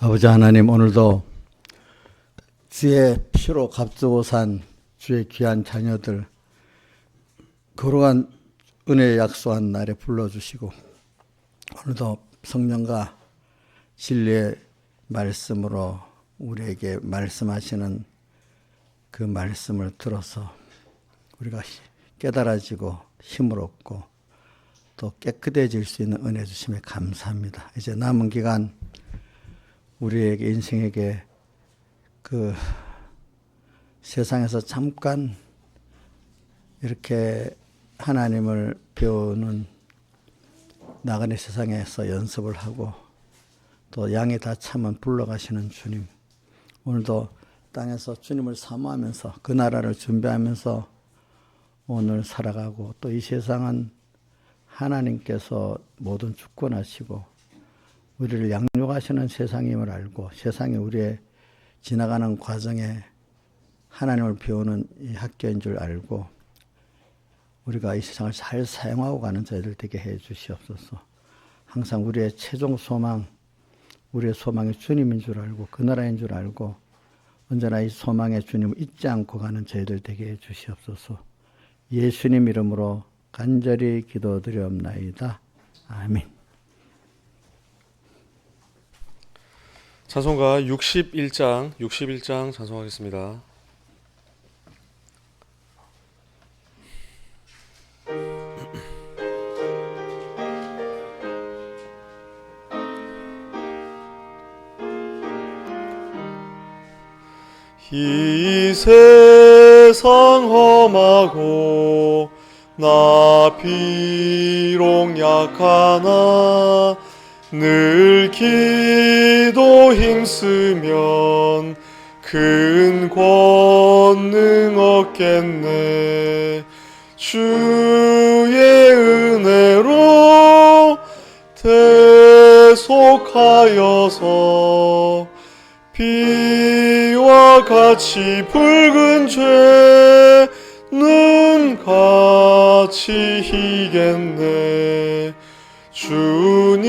아버지 하나님, 오늘도 주의 피로 값주고 산 주의 귀한 자녀들 거룩한 은혜에 약속한 날에 불러주시고, 오늘도 성령과 진리의 말씀으로 우리에게 말씀하시는 그 말씀을 들어서 우리가 깨달아지고 힘을 얻고 또 깨끗해질 수 있는 은혜 주심에 감사합니다. 이제 남은 기간 우리에게 인생에게 그 세상에서 잠깐 이렇게 하나님을 배우는 나그네 세상에서 연습을 하고 또 양이 다 차면 불러가시는 주님, 오늘도 땅에서 주님을 사모하면서 그 나라를 준비하면서 오늘 살아가고, 또 이 세상은 하나님께서 모든 주권하시고 우리를 양육하시는 세상임을 알고, 세상이 우리의 지나가는 과정에 하나님을 배우는 이 학교인 줄 알고 우리가 이 세상을 잘 사용하고 가는 저희들 되게 해 주시옵소서. 항상 우리의 최종 소망, 우리의 소망이 주님인 줄 알고 그 나라인 줄 알고 언제나 이 소망의 주님을 잊지 않고 가는 저희들 되게 해 주시옵소서. 예수님 이름으로 간절히 기도드리옵나이다. 아멘. 찬송가 61장 찬송하겠습니다. 이 세상 험하고 나 비록 약하나 늘 기도 힘쓰면 큰 권능 얻겠네. 주의 은혜로 대속하여서 비와 같이 붉은 죄는 같이 희겠네. 주님의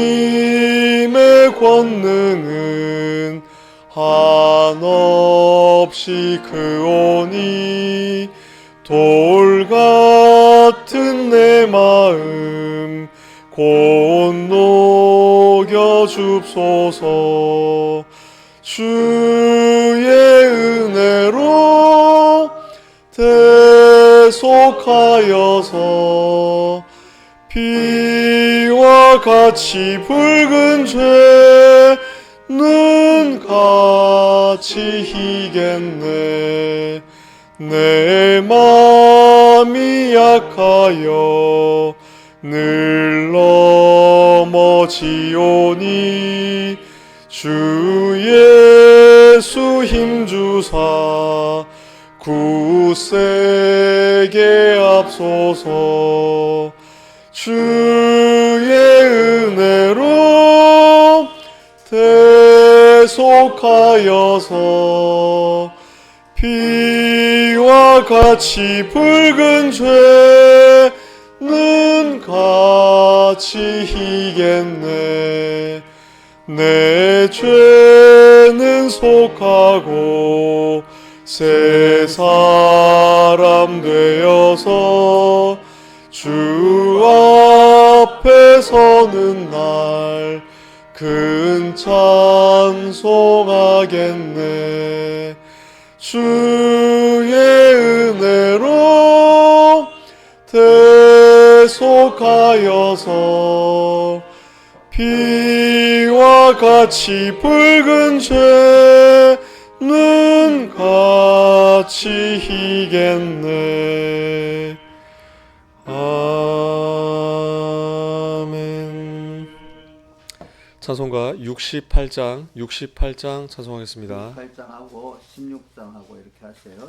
권능은 한없이 크오니 돌 같은 내 마음 곧 녹여 줍소서. 주의 은혜로 대속하여서 비와 같이 붉은 죄는 같이 희겠네. 내 맘이 약하여 늘 넘어지오니 주 예수 힘주사 굳세게 앞소서. 주의 은혜로 대속하여서 비와 같이 붉은 죄는 같이 희겠네. 내 죄는 속하고 새 사람 되어서 주 앞에 서는 날 큰 찬송하겠네. 주의 은혜로 대속하여서 비와 같이 붉은 죄는 같이 희겠네. 아멘. 찬송가 68장 찬송하겠습니다. 8장하고 16장하고 이렇게 하세요.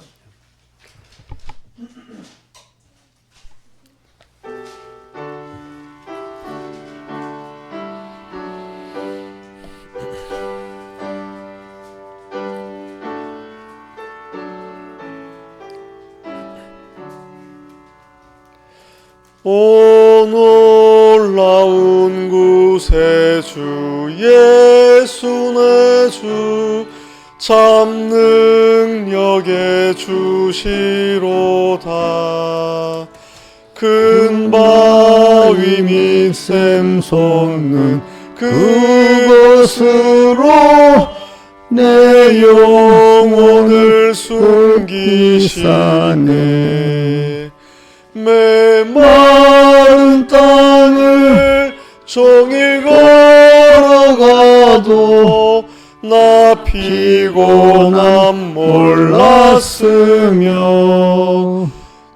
오 놀라운 구세주 예수는 주 참 능력의 주시로다. 큰 바위 및 샘 솟는 그곳으로 내 영혼을 숨기시네. 메마른 땅을 종일 걸어가도 나 피곤함 몰랐으며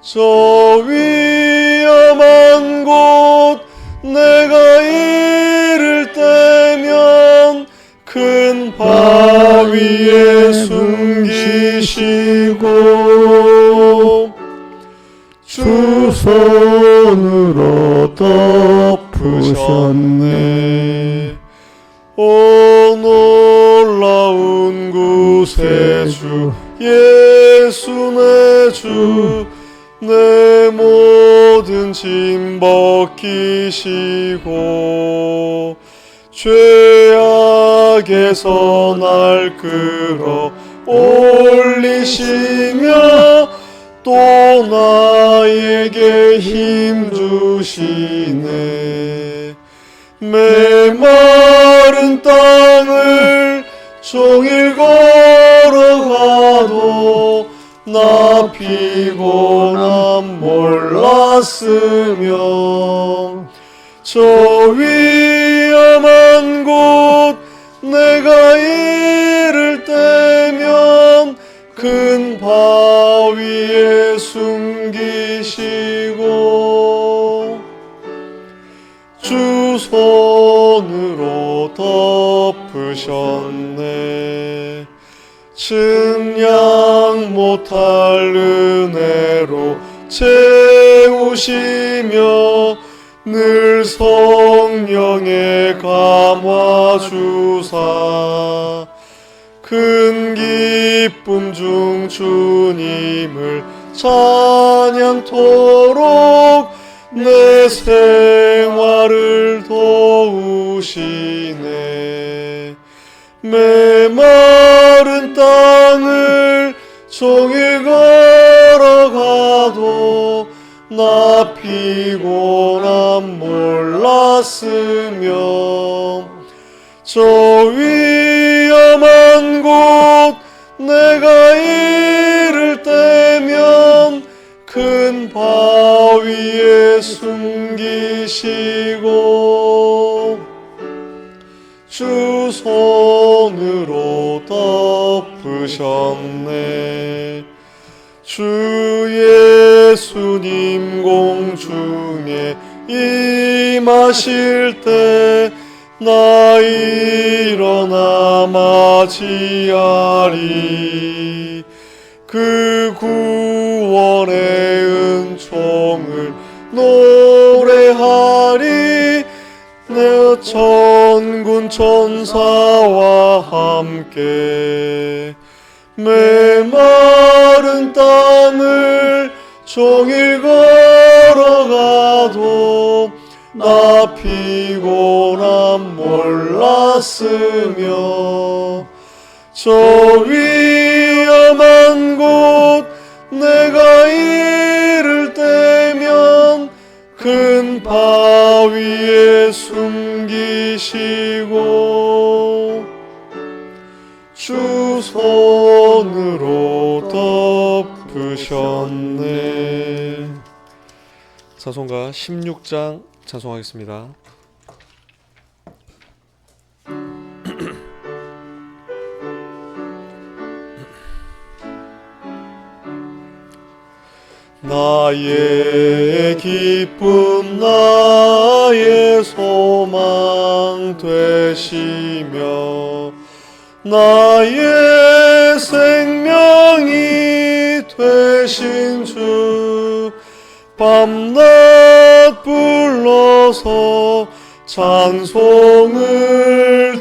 저 위험한 곳 내가 이를 때면 큰 바위에 숨기시고 주 손으로 덮으셨네. 오 놀라운 구세주 예수 내 주 내 모든 짐 벗기시고 죄악에서 날 끌어 올리시며 또 나에게 힘 주시네. 메마른 땅을 종일 걸어가도 나 피곤함 몰랐으며 저 위험한 곳 내가 이를 때면 큰 바위에 숨기시고 주 손으로 덮으셨네. 측량 못할 은혜로 채우시며 늘 성령의 감화 주사 큰 기쁨 중 주님을 찬양토록 내 생활을 도우시네. 메마른 땅을 종일 걸어가도 나 피곤함 몰랐으며 저 위험한 곳 내가 이를 때면 큰 바위에 숨기시고 주 손으로 덮으셨네. 주 예수님 공중에 임하실 때 나 일어나 맞이하리. 그 구원의 은총을 노래하리. 내 천군 천사와 함께 메마른 땅을 종일 걸어가도 나 피곤함 몰랐으며 저 위험한 곳 내가 이를 때면 큰 바위에 숨기시고 주 손으로 덮으셨네. 찬송가 16장 찬송하겠습니다. 나의 기쁨 나의 소망 되시며 나의 생명이 되신 주 밤낮 불러서 찬송을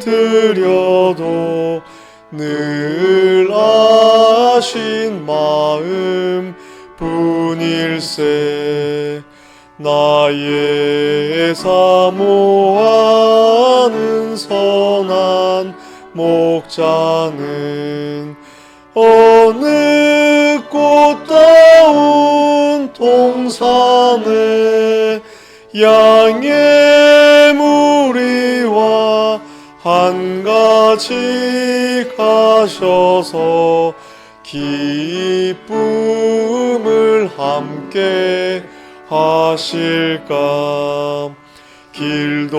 드려도 늘 아신 마음 뿐일세. 나의 사모하는 선한 목자는 어느 꽃다운 동산에 양의 무리와 한 가지 가셔서 기쁨을 함께 하실까. 길도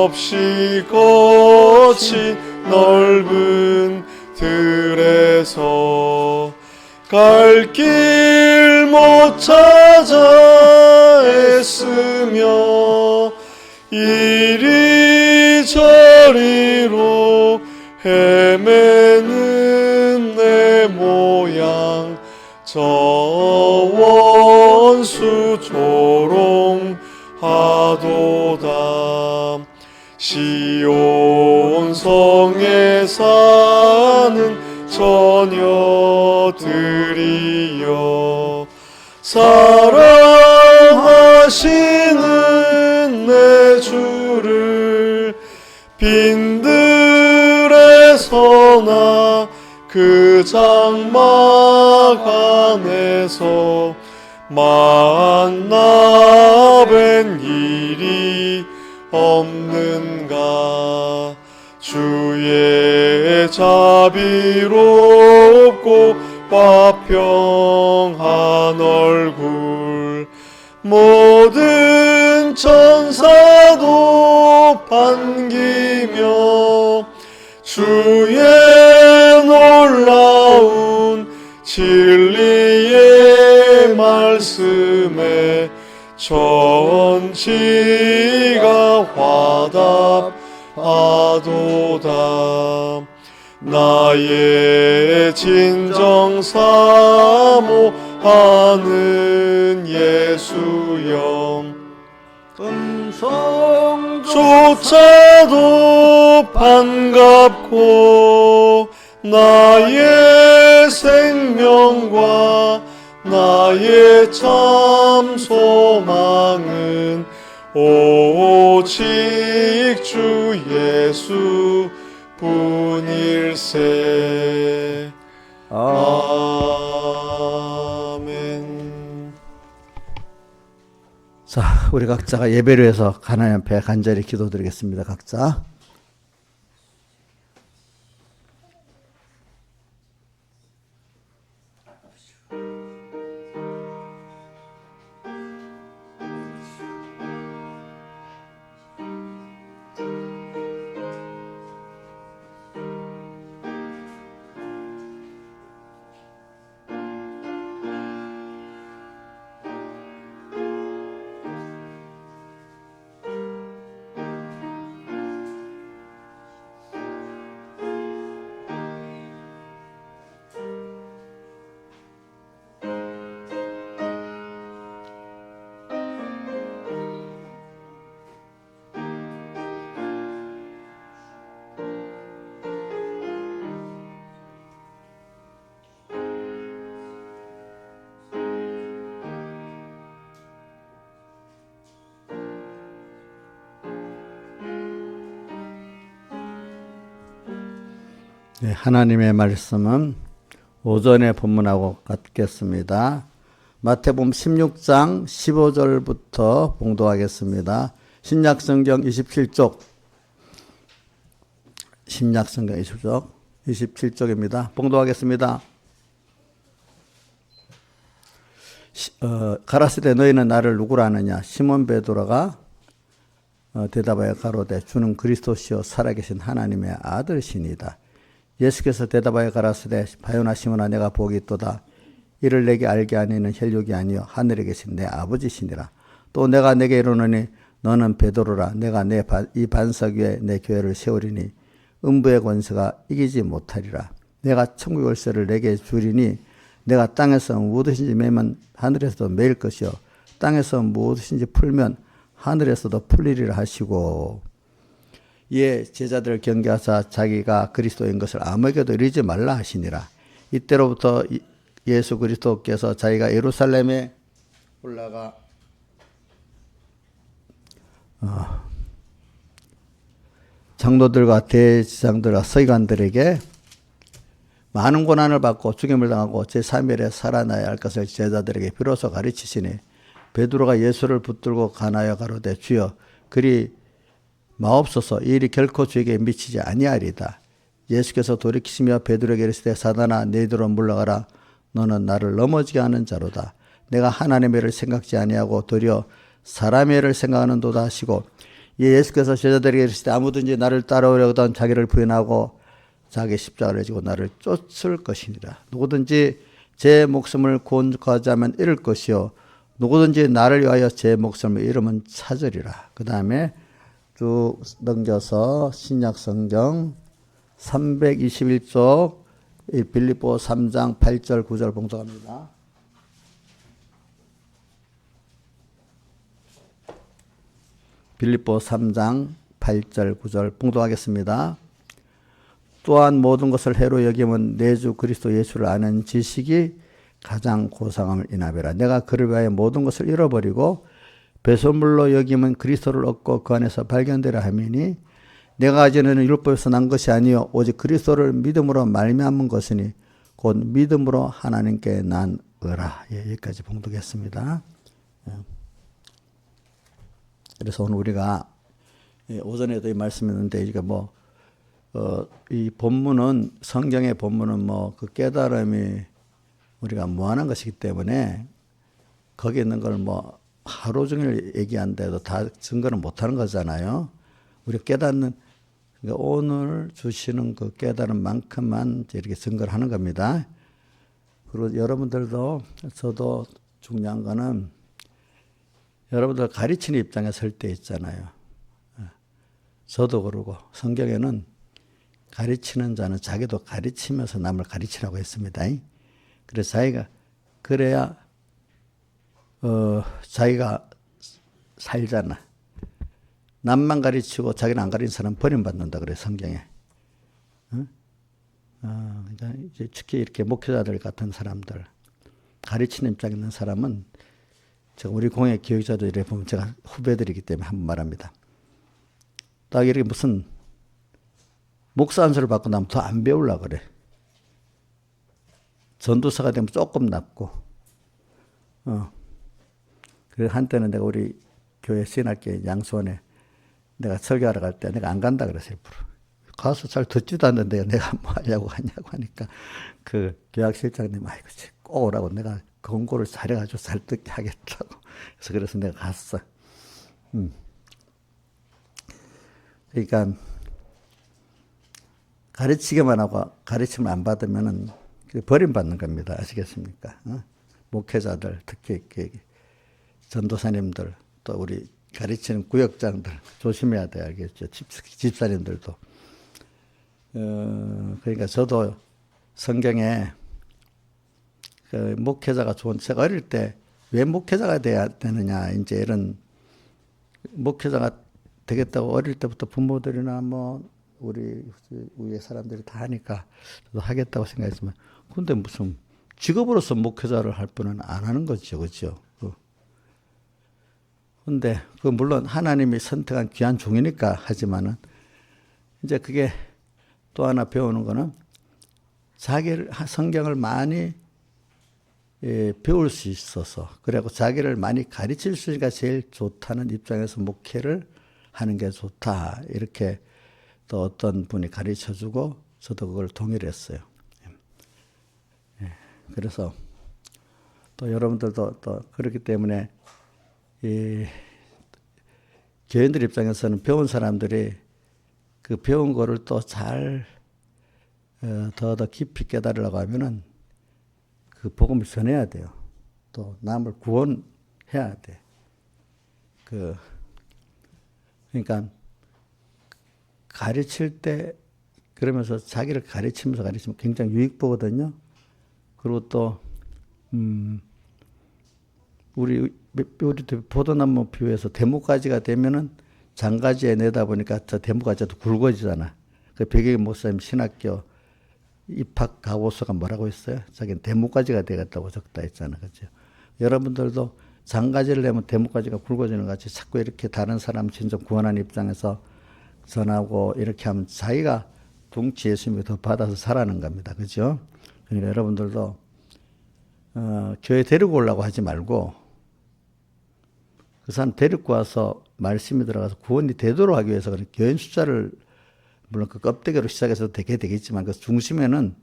없이 거친 넓은 들에서 갈 길 못 찾아 애쓰며 이리저리로 헤매는 내 모양 저 원수 조롱하도다. 시온 성에 사는 처녀들이여 사랑하시는 내 주를 빈들에서나 그 장막 안에서 만나 뵌 일이 없는가. 주의 자비롭고 화평한 얼굴 모든 천사도 반기며 주의 놀라운 진리의 말씀에 천지가 화답하도다. 나의 진정 사모하는 예수여 음성조차도 반갑고 나의 생명과 나의 참 소망은 오직 주 예수 뿐일세. 아멘. 자, 우리 각자가 예배를 해서 하나님 앞에 간절히 기도드리겠습니다. 각자. 네, 하나님의 말씀은 오전에 본문하고 같겠습니다. 마태복음 16장 15절부터 봉독하겠습니다. 신약성경 27쪽, 신약성경 27쪽입니다. 봉독하겠습니다. 가라사대 너희는 나를 누구라 하느냐? 시몬 베드로가 대답하여 가로되 주는 그리스도시요 살아계신 하나님의 아들이시니이다. 예수께서 대답하여 가라사대 바요나 시몬아 내가 복이 있도다. 이를 내게 알게 하니는 혈육이 아니요 하늘에 계신 내 아버지시니라. 또 내가 내게 이르노니 너는 베드로라. 내가 이 반석 위에 내 교회를 세우리니 음부의 권세가 이기지 못하리라. 내가 천국 열쇠를 내게 주리니 내가 땅에서 무엇이든지 매면 하늘에서도 매일 것이요 땅에서 무엇이든지 풀면 하늘에서도 풀리리라 하시고, 이에 제자들을 경계하사 자기가 그리스도인 것을 아무에게도 이르지 말라 하시니라. 이때로부터 예수 그리스도께서 자기가 예루살렘에 올라가 장로들과 대지장들과 서기관들에게 많은 고난을 받고 죽임을 당하고 제3일에 살아나야 할 것을 제자들에게 비로소 가르치시니 베드로가 예수를 붙들고 가나여 가로되 주여 그리 마옵소서 이 일이 결코 주에게 미치지 아니하리다. 예수께서 돌이키시며 베드로에게 이르시되 사단아 너희들로 물러가라. 너는 나를 넘어지게 하는 자로다. 내가 하나님의 일을 생각지 아니하고 도리어 사람의 일을 생각하는도다 하시고 예수께서 제자들에게 이르시되 아무든지 나를 따라오려거든 자기를 부인하고 자기 십자가를 지고 나를 쫓을 것이니라. 누구든지 제 목숨을 구원하자면 잃을 것이요 누구든지 나를 위하여 제 목숨을 잃으면 찾으리라. 그 다음에 쭉 넘겨서 신약성경 321쪽 빌립보 3장 8절 9절 봉독합니다. 빌립보 3장 8절 9절 봉독하겠습니다. 또한 모든 것을 해로 여기면 내 주 그리스도 예수를 아는 지식이 가장 고상함을 인하리라. 내가 그를 위하여 모든 것을 잃어버리고 배설물로 여기면 그리스도를 얻고 그 안에서 발견되라 하미니 내가 가지는 율법에서 난 것이 아니요 오직 그리스도를 믿음으로 말미암은 것이니 곧 믿음으로 하나님께 난 의라. 예, 여기까지 봉독했습니다. 그래서 오늘 우리가 오전에도 이 말씀했는데 이게 이 본문은 성경의 본문은 그 깨달음이 우리가 무한한 것이기 때문에 거기 있는 걸 하루 종일 얘기한데도 다 증거는 못하는 거잖아요. 우리가 깨닫는 그러니까 오늘 주시는 그 깨달음만큼만 이렇게 증거를 하는 겁니다. 그리고 여러분들도 저도 중요한 거는 여러분들 가르치는 입장에 설 때 있잖아요. 저도 그러고 성경에는 가르치는 자는 자기도 가르치면서 남을 가르치라고 했습니다. 그래서 자기가 그래야 자기가 살잖아. 남만 가르치고 자기는 안 가르치는 사람 버림받는다 그래 성경에. 그러니까 이제 특히 이렇게 목회자들 같은 사람들 가르치는 입장에 있는 사람은 제가 우리 공예 교육자들 이래 보면 제가 후배들이기 때문에 한번 말합니다. 딱 이렇게 무슨 목사 안수를 받고 나면 더 안 배우려고 그래. 전도사가 되면 조금 낫고. 그래서 한때는 내가 우리 교회 신학교 양수원에 내가 설교하러 갈 때 내가 안 간다 그랬어요. 가서 잘 듣지도 않는데 내가 뭐 하려고 하냐고 하니까 그 교학실장님 아이고 꼭 오라고 내가 권고를 잘해가지고 잘 듣게 하겠다고. 그래서 내가 갔어. 그러니까 가르치기만 하고 가르침을 안 받으면은 버림받는 겁니다. 아시겠습니까? 목회자들, 특히 전도사님들, 또 우리 가르치는 구역장들 조심해야 돼요. 알겠죠? 집사님들도. 그러니까 저도 성경에 그 목회자가 좋은, 제가 어릴 때 왜 목회자가 돼야 되느냐, 이제 이런 목회자가 되겠다고 어릴 때부터 부모들이나 우리 위에 사람들이 다 하니까 저도 하겠다고 생각했지만, 근데 무슨 직업으로서 목회자를 할 분은 안 하는 거죠, 그렇죠? 근데 물론 하나님이 선택한 귀한 종이니까 하지만은 이제 그게 또 하나 배우는 거는 자기를 성경을 많이 배울 수 있어서 그리고 자기를 많이 가르칠 수 있으니까 제일 좋다는 입장에서 목회를 하는 게 좋다. 이렇게 또 어떤 분이 가르쳐주고 저도 그걸 동의를 했어요. 그래서 또 여러분들도 또 그렇기 때문에 이 교인들 입장에서는 배운 사람들이 그 배운 거를 또 잘 더 깊이 깨달으려고 하면은 그 복음을 전해야 돼요. 또 남을 구원해야 돼. 그러니까 가르칠 때 그러면서 자기를 가르치면 굉장히 유익 보거든요. 그리고 또 우리 포도나무 비유에서 대목가지가 되면은 장가지에 내다 보니까 저 대목가지도 굵어지잖아. 그 백일 목사님 신학교 입학 가고서가 뭐라고 했어요? 자기는 대목가지가 되겠다고 적다 했잖아, 그렇죠? 여러분들도 장가지를 내면 대목가지가 굵어지는 것 같이 자꾸 이렇게 다른 사람 진정 구원하는 입장에서 전하고 이렇게 하면 자기가 둥치 예수님이 더 받아서 살아는 겁니다. 그죠? 그러니까 여러분들도 교회 데리고 오려고 하지 말고 그 사람 데리고 와서 말씀이 들어가서 구원이 되도록 하기 위해서 그런 교인 숫자를 물론 그 껍데기로 시작해서 되겠지만 그 중심에는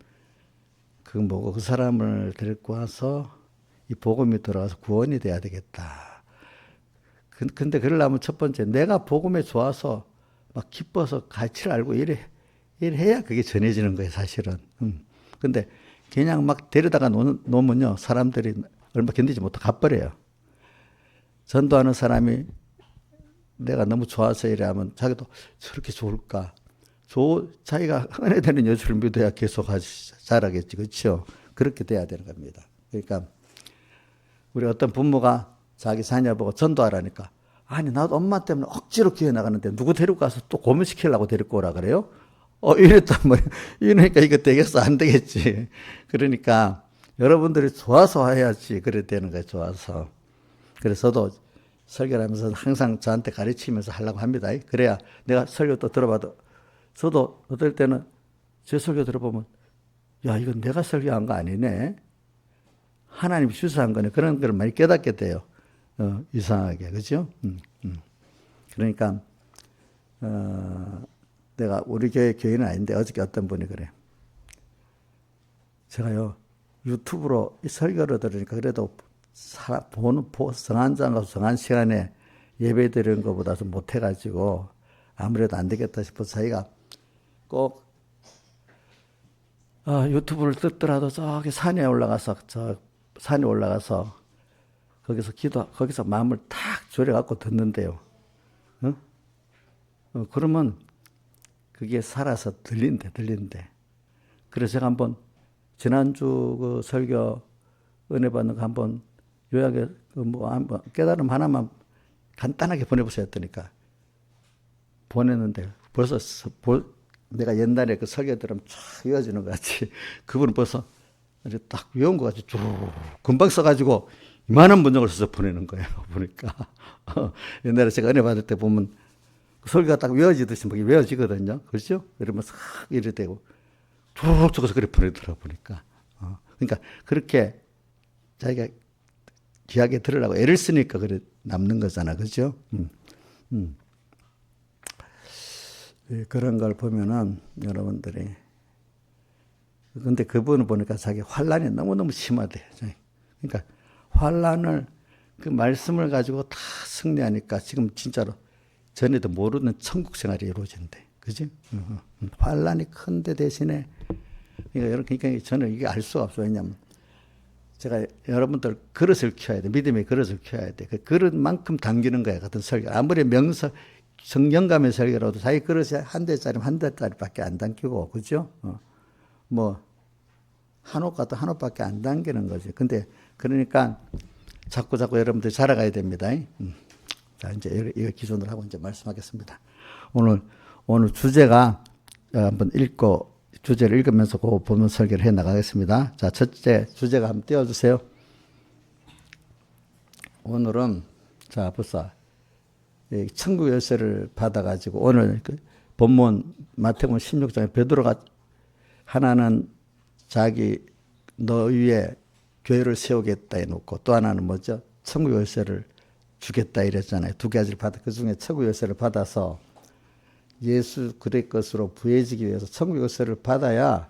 그 뭐고 그 사람을 데리고 와서 이 복음이 들어가서 구원이 돼야 되겠다. 근데 그러려면 첫 번째 내가 복음에 좋아서 막 기뻐서 가치를 알고 이래야 그게 전해지는 거예요, 사실은. 근데 그냥 막 데려다가 놓으면요, 사람들이 얼마 견디지 못하고 가버려요. 전도하는 사람이 내가 너무 좋아서 이래 하면 자기도 저렇게 좋을까? 자기가 은혜되는 예수를 믿어야 계속 자라겠지. 그렇죠? 그렇게 돼야 되는 겁니다. 그러니까 우리 어떤 부모가 자기 자녀 보고 전도하라니까 아니 나도 엄마 때문에 억지로 교회 나가는데 누구 데리고 가서 또 고문시키려고 데리고 오라 그래요? 이랬단 말이야. 이러니까 이거 되겠어? 안 되겠지. 그러니까 여러분들이 좋아서 해야지. 그래 되는 거예요. 좋아서. 그래서 저도 설교를 하면서 항상 저한테 가르치면서 하려고 합니다. 그래야 내가 설교 또 들어봐도 저도 어떨 때는 제 설교 들어보면 야 이건 내가 설교한 거 아니네. 하나님이 주사한 거네. 그런 걸 많이 깨닫게 돼요. 이상하게. 그죠? 그러니까 내가 우리 교회 교인은 아닌데 어저께 어떤 분이 그래. 제가요 유튜브로 이 설교를 들으니까 그래도 성한장 가서 성한 시간에 예배 드리는 것보다 좀 못해가지고 아무래도 안 되겠다 싶어서 자기가 꼭 유튜브를 듣더라도 저기 산에 올라가서 거기서 마음을 탁 졸여갖고 듣는데요. 그러면 그게 살아서 들린대. 그래서 제가 한번 지난주 그 설교 은혜 받는 거 한번 요약에 깨달음 하나만 간단하게 보내보세요 했더니까 보냈는데 벌써 내가 옛날에 그 설교 들으면 쫙 이어지는 것 같이 그분은 벌써 딱 외운 것 같이 쭉 금방 써가지고 이만한 문장을 써서 보내는 거예요. 보니까 옛날에 제가 은혜 받을 때 보면 설교가 딱 외워지듯이 막 외워지거든요. 그렇죠? 이러면 싹 이래 되고 쭉 적어서 그래 보내더라 보니까. 그러니까 그렇게 자기가 귀하게 들으라고 애를 쓰니까 그래 남는 거잖아. 그렇죠? 그런 걸 보면은 여러분들이 근데 그분을 보니까 자기 환란이 너무너무 심하대. 그러니까 환란을 그 말씀을 가지고 다 승리하니까 지금 진짜로 전에도 모르는 천국 생활이 이루어진대. 그지? 환란이 큰데 대신에 그러니까 저는 이게 알 수가 없어요. 왜냐하면 제가 여러분들 그릇을 키워야 돼. 믿음의 그릇을 키워야 돼. 그 그릇만큼 당기는 거야. 같은 설교. 아무리 성경감의 설교라도 자기 그릇이 한 대짜리밖에 안 당기고, 그죠? 한 옷 같도 한 옷밖에 안 당기는 거지. 근데 그러니까 자꾸 여러분들 자라가야 됩니다. 자, 이제 이거 기준으로 하고 이제 말씀하겠습니다. 오늘 주제가 한번 주제를 읽으면서 그 보면 설교를 해 나가겠습니다. 자, 첫째 주제가 한번 띄워주세요. 오늘은 자 벌써 천국 열쇠를 받아가지고 오늘 그 본문 마태복음 16장에 베드로가 하나는 자기 너 위에 교회를 세우겠다 해놓고 또 하나는 뭐죠? 천국 열쇠를 주겠다 이랬잖아요. 두 가지를 그 중에 천국 열쇠를 받아서 예수 그의 것으로 부해지기 위해서 천국 열쇠를 받아야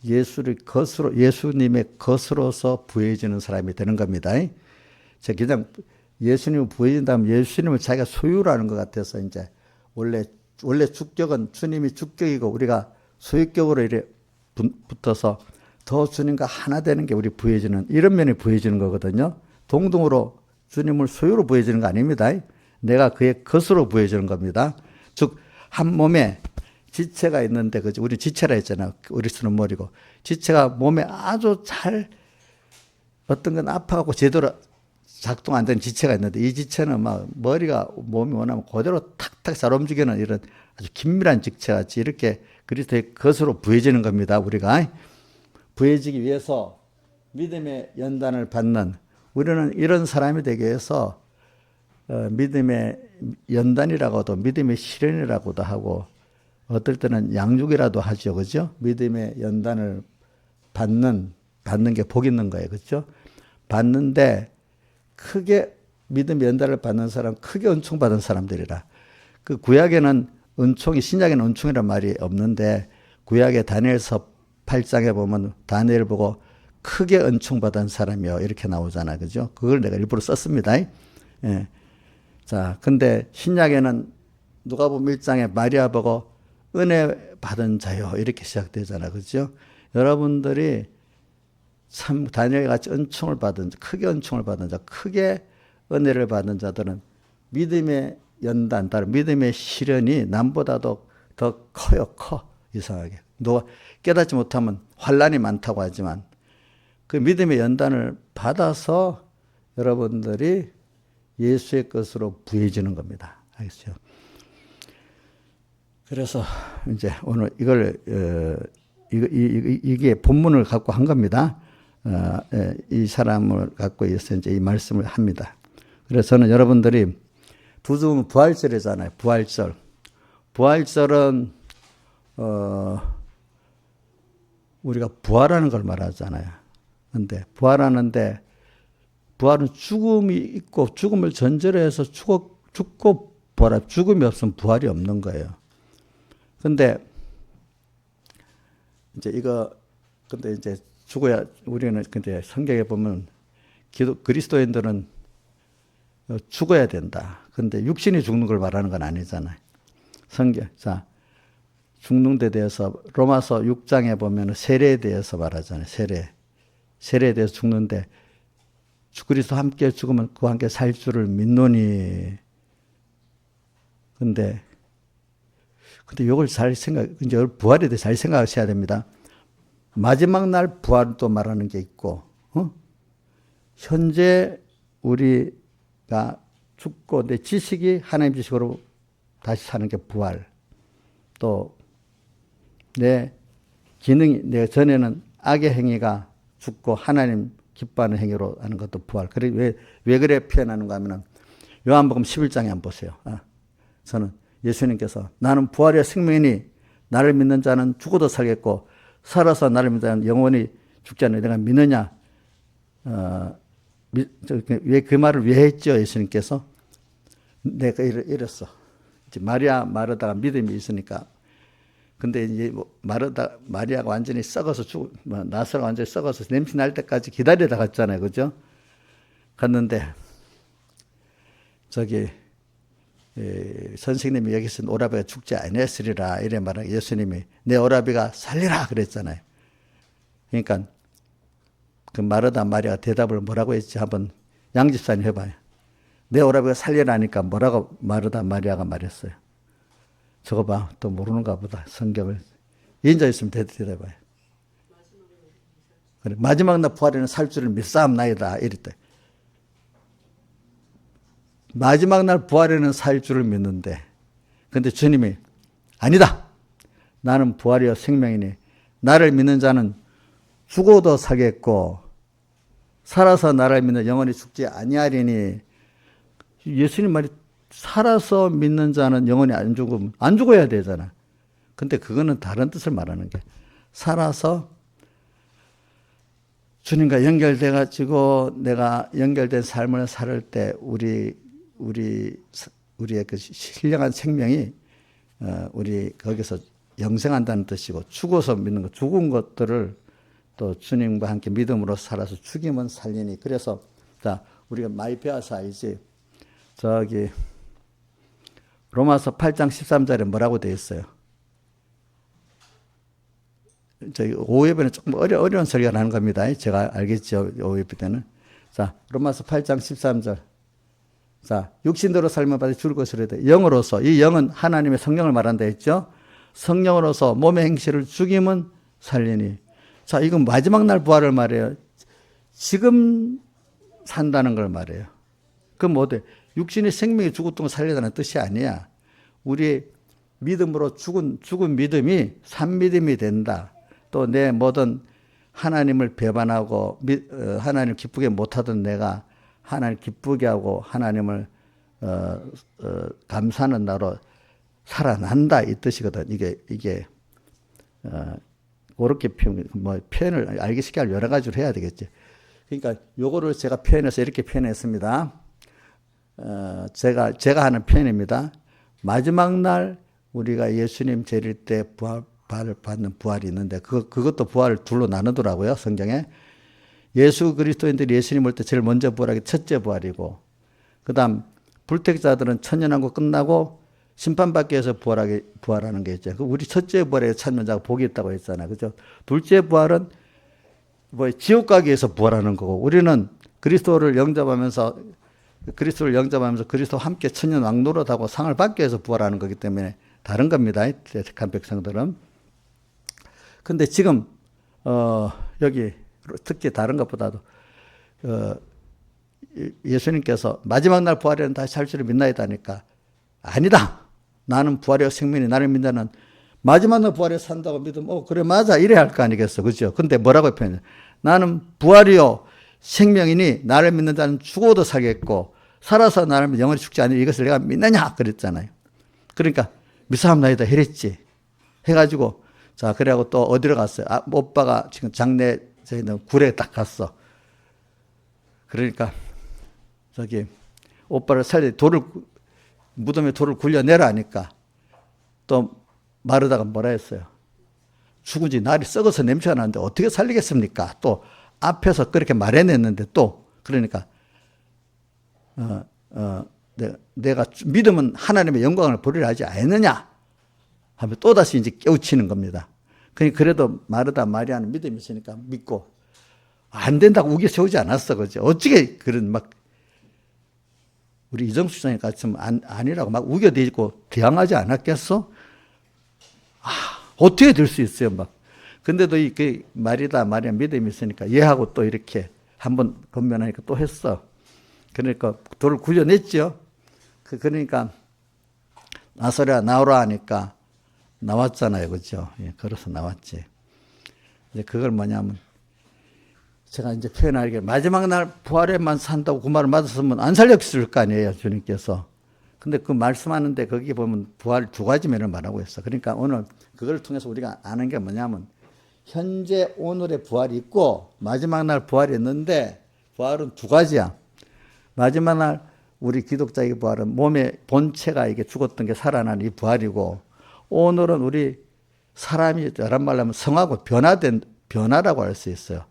예수님의 것으로서 부해지는 사람이 되는 겁니다. 제가 그냥 예수님을 부해진다면 예수님을 자기가 소유라는 것 같아서 이제 원래 주격은 주님이 주격이고 우리가 소유격으로 이렇게 붙어서 더 주님과 하나 되는 게 우리 부해지는 이런 면이 부해지는 거거든요. 동등으로 주님을 소유로 부해지는 거 아닙니다. 내가 그의 것으로 부해지는 겁니다. 즉 한 몸에 지체가 있는데 그지 우리 지체라 했잖아. 우리 쓰는 머리고 지체가 몸에 아주 잘 어떤 건 아파갖고 제대로 작동 안 되는 지체가 있는데 이 지체는 막 머리가 몸이 원하면 그대로 탁탁 잘 움직이는 이런 아주 긴밀한 지체같이 이렇게 그리스도의 것으로 부해지는 겁니다. 우리가 부해지기 위해서 믿음의 연단을 받는 우리는 이런 사람이 되기 위해서 믿음의 연단이라고도 믿음의 시련이라고도 하고 어떨 때는 양육이라도 하죠. 그죠? 믿음의 연단을 받는 게 복 있는 거예요. 그죠? 받는데 크게 믿음의 연단을 받는 사람, 크게 은총 받은 사람들이라. 그 구약에는 은총이, 신약에는 은총이란 말이 없는데 구약의 다니엘서 8장에 보면 다니엘 보고 크게 은총 받은 사람이요. 이렇게 나오잖아. 그죠? 그걸 내가 일부러 썼습니다. 예. 자, 근데 신약에는 누가복음 1장에 마리아 보고 은혜 받은 자요. 이렇게 시작되잖아. 그죠? 여러분들이 참 다니엘 같이 은총을 받은 자, 크게 은총을 받은 자, 크게 은혜를 받은 자들은 믿음의 연단, 다른 믿음의 시련이 남보다도 더 커요. 커. 이상하게. 너 깨닫지 못하면 환란이 많다고 하지만 그 믿음의 연단을 받아서 여러분들이 예수의 것으로 부해지는 겁니다. 알겠죠? 그래서 이제 오늘 이걸 이게 본문을 갖고 한 겁니다. 이 사람을 갖고 있어서 이제 이 말씀을 합니다. 그래서 저는 여러분들이 부흥은 부활절이잖아요. 부활절. 부활절은 우리가 부활하는 걸 말하잖아요. 근데 부활하는데 부활은 죽음이 있고 죽음을 전제로 해서 죽고 부활, 죽음이 없으면 부활이 없는 거예요. 근데 이제 근데 이제 죽어야, 우리는 근데 성경에 보면 그리스도인들은 죽어야 된다. 근데 육신이 죽는 걸 말하는 건 아니잖아요. 자, 죽는 데 대해서 로마서 6장에 보면 세례에 대해서 말하잖아요. 세례에 대해서 죽는데 그리스도와 함께 죽으면 그와 함께 살 줄을 믿노니. 근데 이걸 잘 이제 부활에 대해 잘 생각하셔야 됩니다. 마지막 날 부활도 말하는 게 있고, 현재 우리가 죽고 내 지식이 하나님 지식으로 다시 사는 게 부활. 또 내 기능이, 내 전에는 악의 행위가 죽고 하나님 기뻐하는 행위로 하는 것도 부활. 그래, 왜 그래 표현하는가 하면은 요한복음 11장에 한번 보세요. 저는 예수님께서 나는 부활의 생명이니 나를 믿는 자는 죽어도 살겠고 살아서 나를 믿는 자는 영원히 죽지 않으니 내가 믿느냐. 왜 그 말을 왜 했죠? 예수님께서. 내가 이랬어. 이제 마르다가 믿음이 있으니까. 근데 이제 마리아가 완전히 썩어서 나사가 완전히 썩어서 냄새 날 때까지 기다리다 갔잖아요. 그죠? 갔는데, 선생님이 여기서 오라비가 죽지 아니했으리라. 이래 말하고 예수님이 내 오라비가 살리라. 그랬잖아요. 그러니까 그 마르다 마리아가 대답을 뭐라고 했지? 한번 양집사님 해봐요. 내 오라비가 살리라니까 뭐라고 마르다 마리아가 말했어요. 저거 봐. 또 모르는가 보다. 성경을. 인자 있으면 대답해봐요. 그래. 마지막 날 부활에는 살 줄을 믿사옵나이다. 이랬대. 마지막 날 부활에는 살 줄을 믿는데, 근데 주님이 아니다. 나는 부활이여 생명이니 나를 믿는 자는 죽어도 살겠고 살아서 나를 믿는 영원히 죽지 아니하리니. 예수님 말이 살아서 믿는 자는 영원히 안 죽어야 되잖아. 근데 그거는 다른 뜻을 말하는 게, 살아서 주님과 연결돼가지고 내가 연결된 삶을 살 때 우리의 그 신령한 생명이 우리 거기서 영생한다는 뜻이고, 죽어서 믿는 것, 죽은 것들을 또 주님과 함께 믿음으로 살아서 죽이면 살리니. 그래서 자, 우리가 많이 배워서 알지. 로마서 8장 13절에 뭐라고 되어 있어요? 저희 오예배는 조금 어려운 설교가 나는 겁니다. 제가 알겠죠, 오예배 때는. 자, 로마서 8장 13절. 자, 육신대로 살면 받아 죽을 것으로 돼. 영으로서, 이 영은 하나님의 성령을 말한다 했죠. 성령으로서 몸의 행실을 죽이면 살리니. 자, 이건 마지막 날 부활을 말해요. 지금 산다는 걸 말해요. 그럼 뭐돼? 육신의 생명이 죽었던 걸 살리다는 뜻이 아니야. 우리 믿음으로 죽은 믿음이 산 믿음이 된다. 또 내 모든 하나님을 배반하고 하나님을 기쁘게 못하던 내가 하나님을 기쁘게 하고 하나님을 감사하는 나로 살아난다 이 뜻이거든. 이게 그렇게 표현을 알기 쉽게 하려면 여러 가지로 해야 되겠지. 그러니까 요거를 제가 표현해서 이렇게 표현했습니다. 제가 하는 표현입니다. 마지막 날 우리가 예수님 재릴 때 부활을 받는 부활이 있는데 그것도 부활을 둘로 나누더라고요. 성경에. 예수 그리스도인들이 예수님 올 때 제일 먼저 부활하기 첫째 부활이고, 그 다음 불택자들은 천년왕국 끝나고 심판받기 위해서 부활하는 게 있죠. 우리 첫째 부활에 찾는 자가 복이 있다고 했잖아요. 그죠? 둘째 부활은 지옥 가기 위해서 부활하는 거고, 우리는 그리스도를 영접하면서 그리스도와 함께 천년 왕노릇하고 상을 받기 위해서 부활하는 거기 때문에 다른 겁니다. 택한 백성들은. 근데 지금 여기 특히 다른 것보다도 예수님께서 마지막 날 부활에는 다시 할 줄을 믿나이다니까, 아니다. 나는 부활이요 생명이 나를 믿는 마지막 날 부활에 산다고 믿으면 그래 맞아 이래야 할 거 아니겠어. 그죠? 근데 뭐라고 표현해? 나는 부활이요 생명이니 나를 믿는 자는 죽어도 살겠고 살아서 나를 믿는 영원히 죽지 않으니 이것을 내가 믿느냐 그랬잖아요. 그러니까 믿사옵나이다 이랬지. 해가지고 자 그래갖고 또 어디로 갔어요? 오빠가 지금 장례 저희는 굴에 딱 갔어. 그러니까 저기 오빠를 살려 무덤에 돌을 굴려내라 하니까 또 마르다가 뭐라 했어요? 죽은 지 날이 썩어서 냄새가 나는데 어떻게 살리겠습니까? 또 앞에서 그렇게 말해냈는데 또 그러니까 내가 믿으면 하나님의 영광을 보리라 하지 않느냐 하면 또다시 이제 깨우치는 겁니다. 그래도 마리아는 믿음이 있으니까 믿고 안 된다고 우겨 세우지 않았어. 그죠? 어떻게 그런 우리 이정수 장님 같으면 아니라고 막 우겨대고 대항하지 않았겠어? 어떻게 될 수 있어요, 근데도 마리아 믿음이 있으니까 얘하고 또 이렇게 한번 건면하니까 또 했어. 그러니까 돌을 굴려냈죠. 그러니까 나서라 나오라 하니까 나왔잖아요. 그죠? 예, 걸어서 나왔지. 이제 그걸 뭐냐면 제가 이제 표현하기를 마지막 날 부활에만 산다고 그 말을 맞았으면 안 살렸을 거 아니에요, 주님께서. 근데 그 말씀하는데 거기 보면 부활 두 가지 면을 말하고 있어. 그러니까 오늘 그걸 통해서 우리가 아는 게 뭐냐면 현재 오늘의 부활이 있고 마지막 날 부활이 있는데 부활은 두 가지야. 마지막 날 우리 기독자의 부활은 몸의 본체가 이게 죽었던 게 살아난 이 부활이고, 오늘은 우리 사람이 다른 말로 하면 성하고 변화라고 할 수 있어요.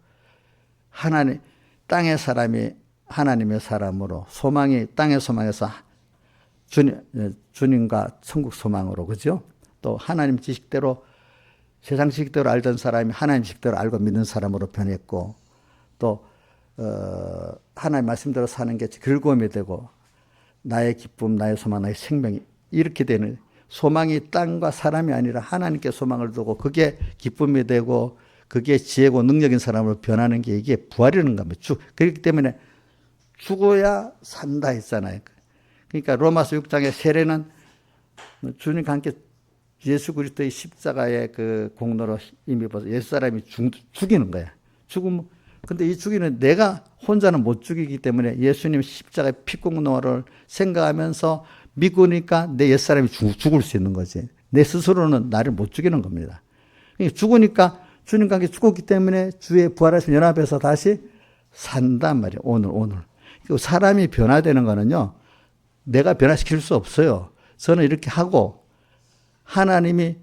땅의 사람이 하나님의 사람으로, 소망이 땅의 소망에서 주님과 천국 소망으로, 그죠? 또 하나님 지식대로, 세상 지식대로 알던 사람이 하나님 지식대로 알고 믿는 사람으로 변했고, 또 하나님 말씀대로 사는 게 즐거움이 되고, 나의 기쁨, 나의 소망, 나의 생명이 이렇게 되는, 소망이 땅과 사람이 아니라 하나님께 소망을 두고 그게 기쁨이 되고 그게 지혜고 능력인 사람으로 변하는 게 이게 부활이라는 겁니다. 그렇기 때문에 죽어야 산다 했잖아요. 그러니까 로마서 6장의 세례는 주님과 함께 예수 그리스도의 십자가의 그 공로로 이미 벌써 옛 사람이 죽이는 거야. 죽으면, 근데 이 죽이는 내가 혼자는 못 죽이기 때문에 예수님 십자가의 피공로를 생각하면서 믿으니까 내 옛사람이 죽을 수 있는 거지. 내 스스로는 나를 못 죽이는 겁니다. 죽으니까 주님과 함께 죽었기 때문에 주의 부활하신 연합에서 다시 산단 말이에요. 오늘. 사람이 변화되는 거는요, 내가 변화시킬 수 없어요. 저는 이렇게 하고 하나님이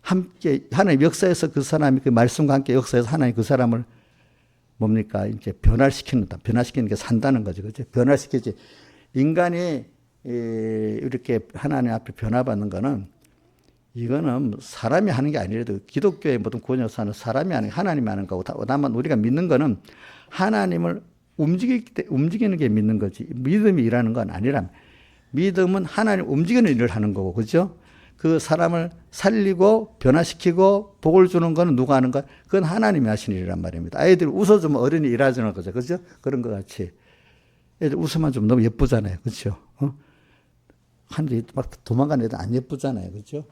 함께, 하나님 역사에서 그 사람이 그 말씀과 함께 역사에서 하나님 그 사람을 뭡니까? 이제 변화시키는 게 산다는 거죠. 그죠? 변화시키지. 인간이 이렇게 하나님 앞에 변화받는 거는 이거는 사람이 하는 게 아니라도 기독교의 모든 구원역사는 사람이 하는, 하나님이 하는 거고, 다만 우리가 믿는 거는 하나님을 움직이는 게 믿는 거지. 믿음이 일하는 건 아니라, 믿음은 하나님 움직이는 일을 하는 거고, 그죠? 그 사람을 살리고 변화시키고 복을 주는 거는 누가 하는 거야? 그건 하나님이 하시는 일이란 말입니다. 아이들이 웃어주면 어른이 일하자는 거죠. 그죠? 그런 것 같이. 애들 웃으면 좀 너무 예쁘잖아요. 그죠? 한데 막 도망가는 애들 안 예쁘잖아요. 그죠?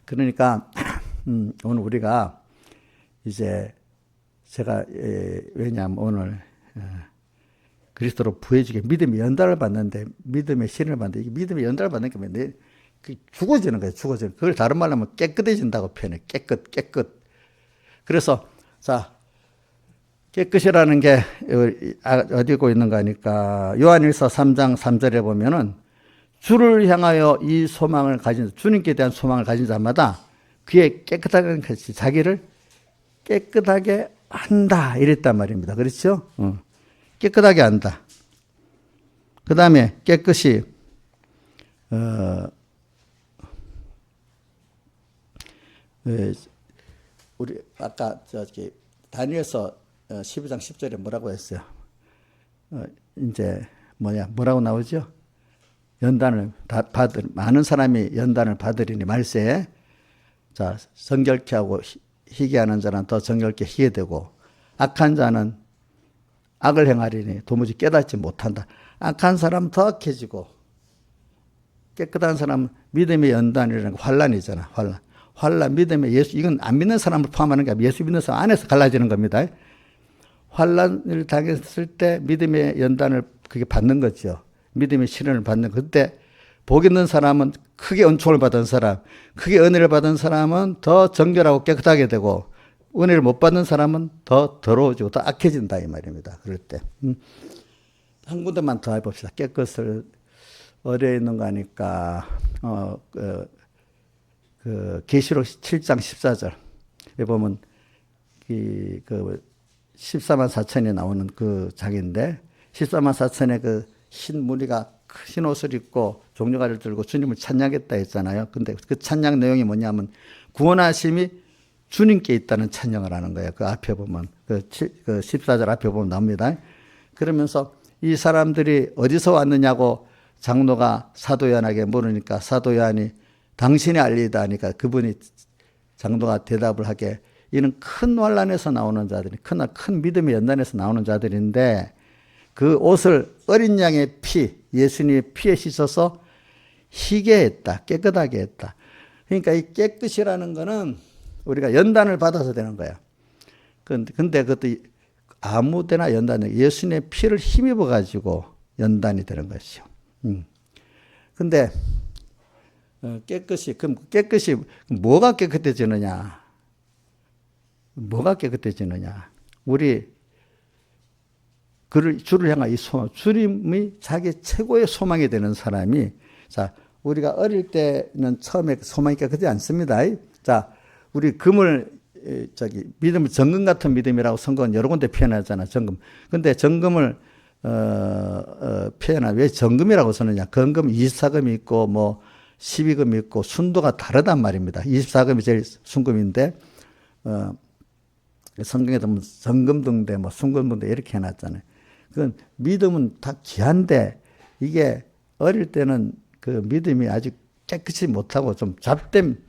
그러니까, 오늘 우리가 이제 제가, 왜냐하면 오늘 그리스도로 부해지게 믿음의 연단을 받는데 믿음의 신을 받는데 이게 믿음의 연단을 받는 게 뭐냐? 죽어지는 거예요. 죽어지는. 그걸 다른 말로 하면 깨끗해진다고 표현해. 깨끗. 그래서 자 깨끗이라는 게 어디고 있는가 하니까 요한일서 3장 3절에 보면은 주를 향하여 이 소망을 가진 주님께 대한 소망을 가진 자마다 그의 깨끗하게 것이 자기를 깨끗하게 한다 이랬단 말입니다. 그렇죠? 깨끗하게 한다. 그 다음에 깨끗이 우리 아까 저기 다니엘서 12장 10절에 뭐라고 했어요? 이제 뭐라고 나오죠? 연단을 많은 사람이 연단을 받으리니 말세에 자 정결케 하고 희게하는 자는 더 정결케 희게 되고 악한 자는 악을 행하리니 도무지 깨닫지 못한다. 악한 사람 더 악해지고 깨끗한 사람은 믿음의 연단이라는 환란이잖아. 환란 믿음의 예수 이건 안 믿는 사람을 포함하는 게 아니라 예수 믿는 사람 안에서 갈라지는 겁니다. 환란을 당했을 때 믿음의 연단을 그게 받는 거죠. 믿음의 시련을 받는 그때 복 있는 사람은 크게 은총을 받은 사람, 크게 은혜를 받은 사람은 더 정결하고 깨끗하게 되고 은혜를 못 받는 사람은 더 더러워지고 더 악해진다 이 말입니다. 그럴 때. 한 군데만 더 해봅시다. 깨끗을 어디에 있는 거 하니까 계시록 7장 14절에 보면 그 14만 4천이 나오는 그 장인데 14만 4천의 그 흰 무리가 흰 옷을 입고 종려가를 들고 주님을 찬양했다 했잖아요. 근데 그 찬양 내용이 뭐냐면 구원하심이 주님께 있다는 찬양을 하는 거예요. 그 앞에 보면 그 14절 앞에 보면 나옵니다. 그러면서 이 사람들이 어디서 왔느냐고 장로가 사도 요한에게 물으니까 사도 요한이 당신이 알리다 하니까 그분이 장로가 대답을 하게 이는 큰 환란에서 나오는 자들이 큰 믿음의 연단에서 나오는 자들인데 그 옷을 어린 양의 피 예수님의 피에 씻어서 희게 했다. 깨끗하게 했다. 그러니까 이 깨끗이라는 거는 우리가 연단을 받아서 되는 거야. 근데 그것도 아무데나 연단이 예수님의 피를 힘입어 가지고 연단이 되는 것이요. 근데 그럼 깨끗이 뭐가 깨끗해지느냐? 뭐가 깨끗해지느냐? 우리 주를 향한 이 소망, 주님이 자기 최고의 소망이 되는 사람이 자 우리가 어릴 때는 처음에 소망이 깨끗하지 않습니다. 자 우리 금을 믿음을 정금 같은 믿음이라고 성경은 여러 군데 표현하잖아. 정금. 근데 정금을 표현한 왜 정금이라고 쓰느냐? 건금 24금이 있고 뭐 12금이 있고 순도가 다르단 말입니다. 24금이 제일 순금인데 성경에 보면 정금등대 뭐 순금등대 이렇게 해놨잖아요. 그건 믿음은 다 귀한데 이게 어릴 때는 그 믿음이 아직 깨끗이 못하고 좀 잡된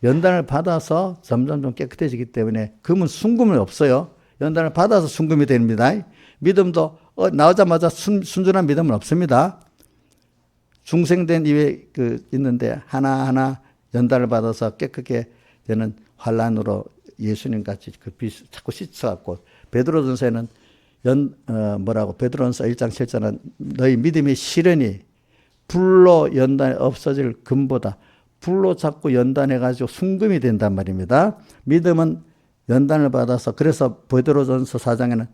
연단을 받아서 점점 좀 깨끗해지기 때문에 금은 순금은 없어요. 연단을 받아서 순금이 됩니다. 믿음도 나오자마자 순전한 믿음은 없습니다. 중생된 이외 있는데 하나하나 연단을 받아서 깨끗게 되는 환란으로 예수님 같이 그 빛 자꾸 씻어갖고 베드로전서에는 베드로전서 1장 7절은 너희 믿음의 시련이 불로 연단에 없어질 금보다 불로 자꾸 연단해가지고 순금이 된단 말입니다. 믿음은 연단을 받아서 그래서 베드로전서 4장에는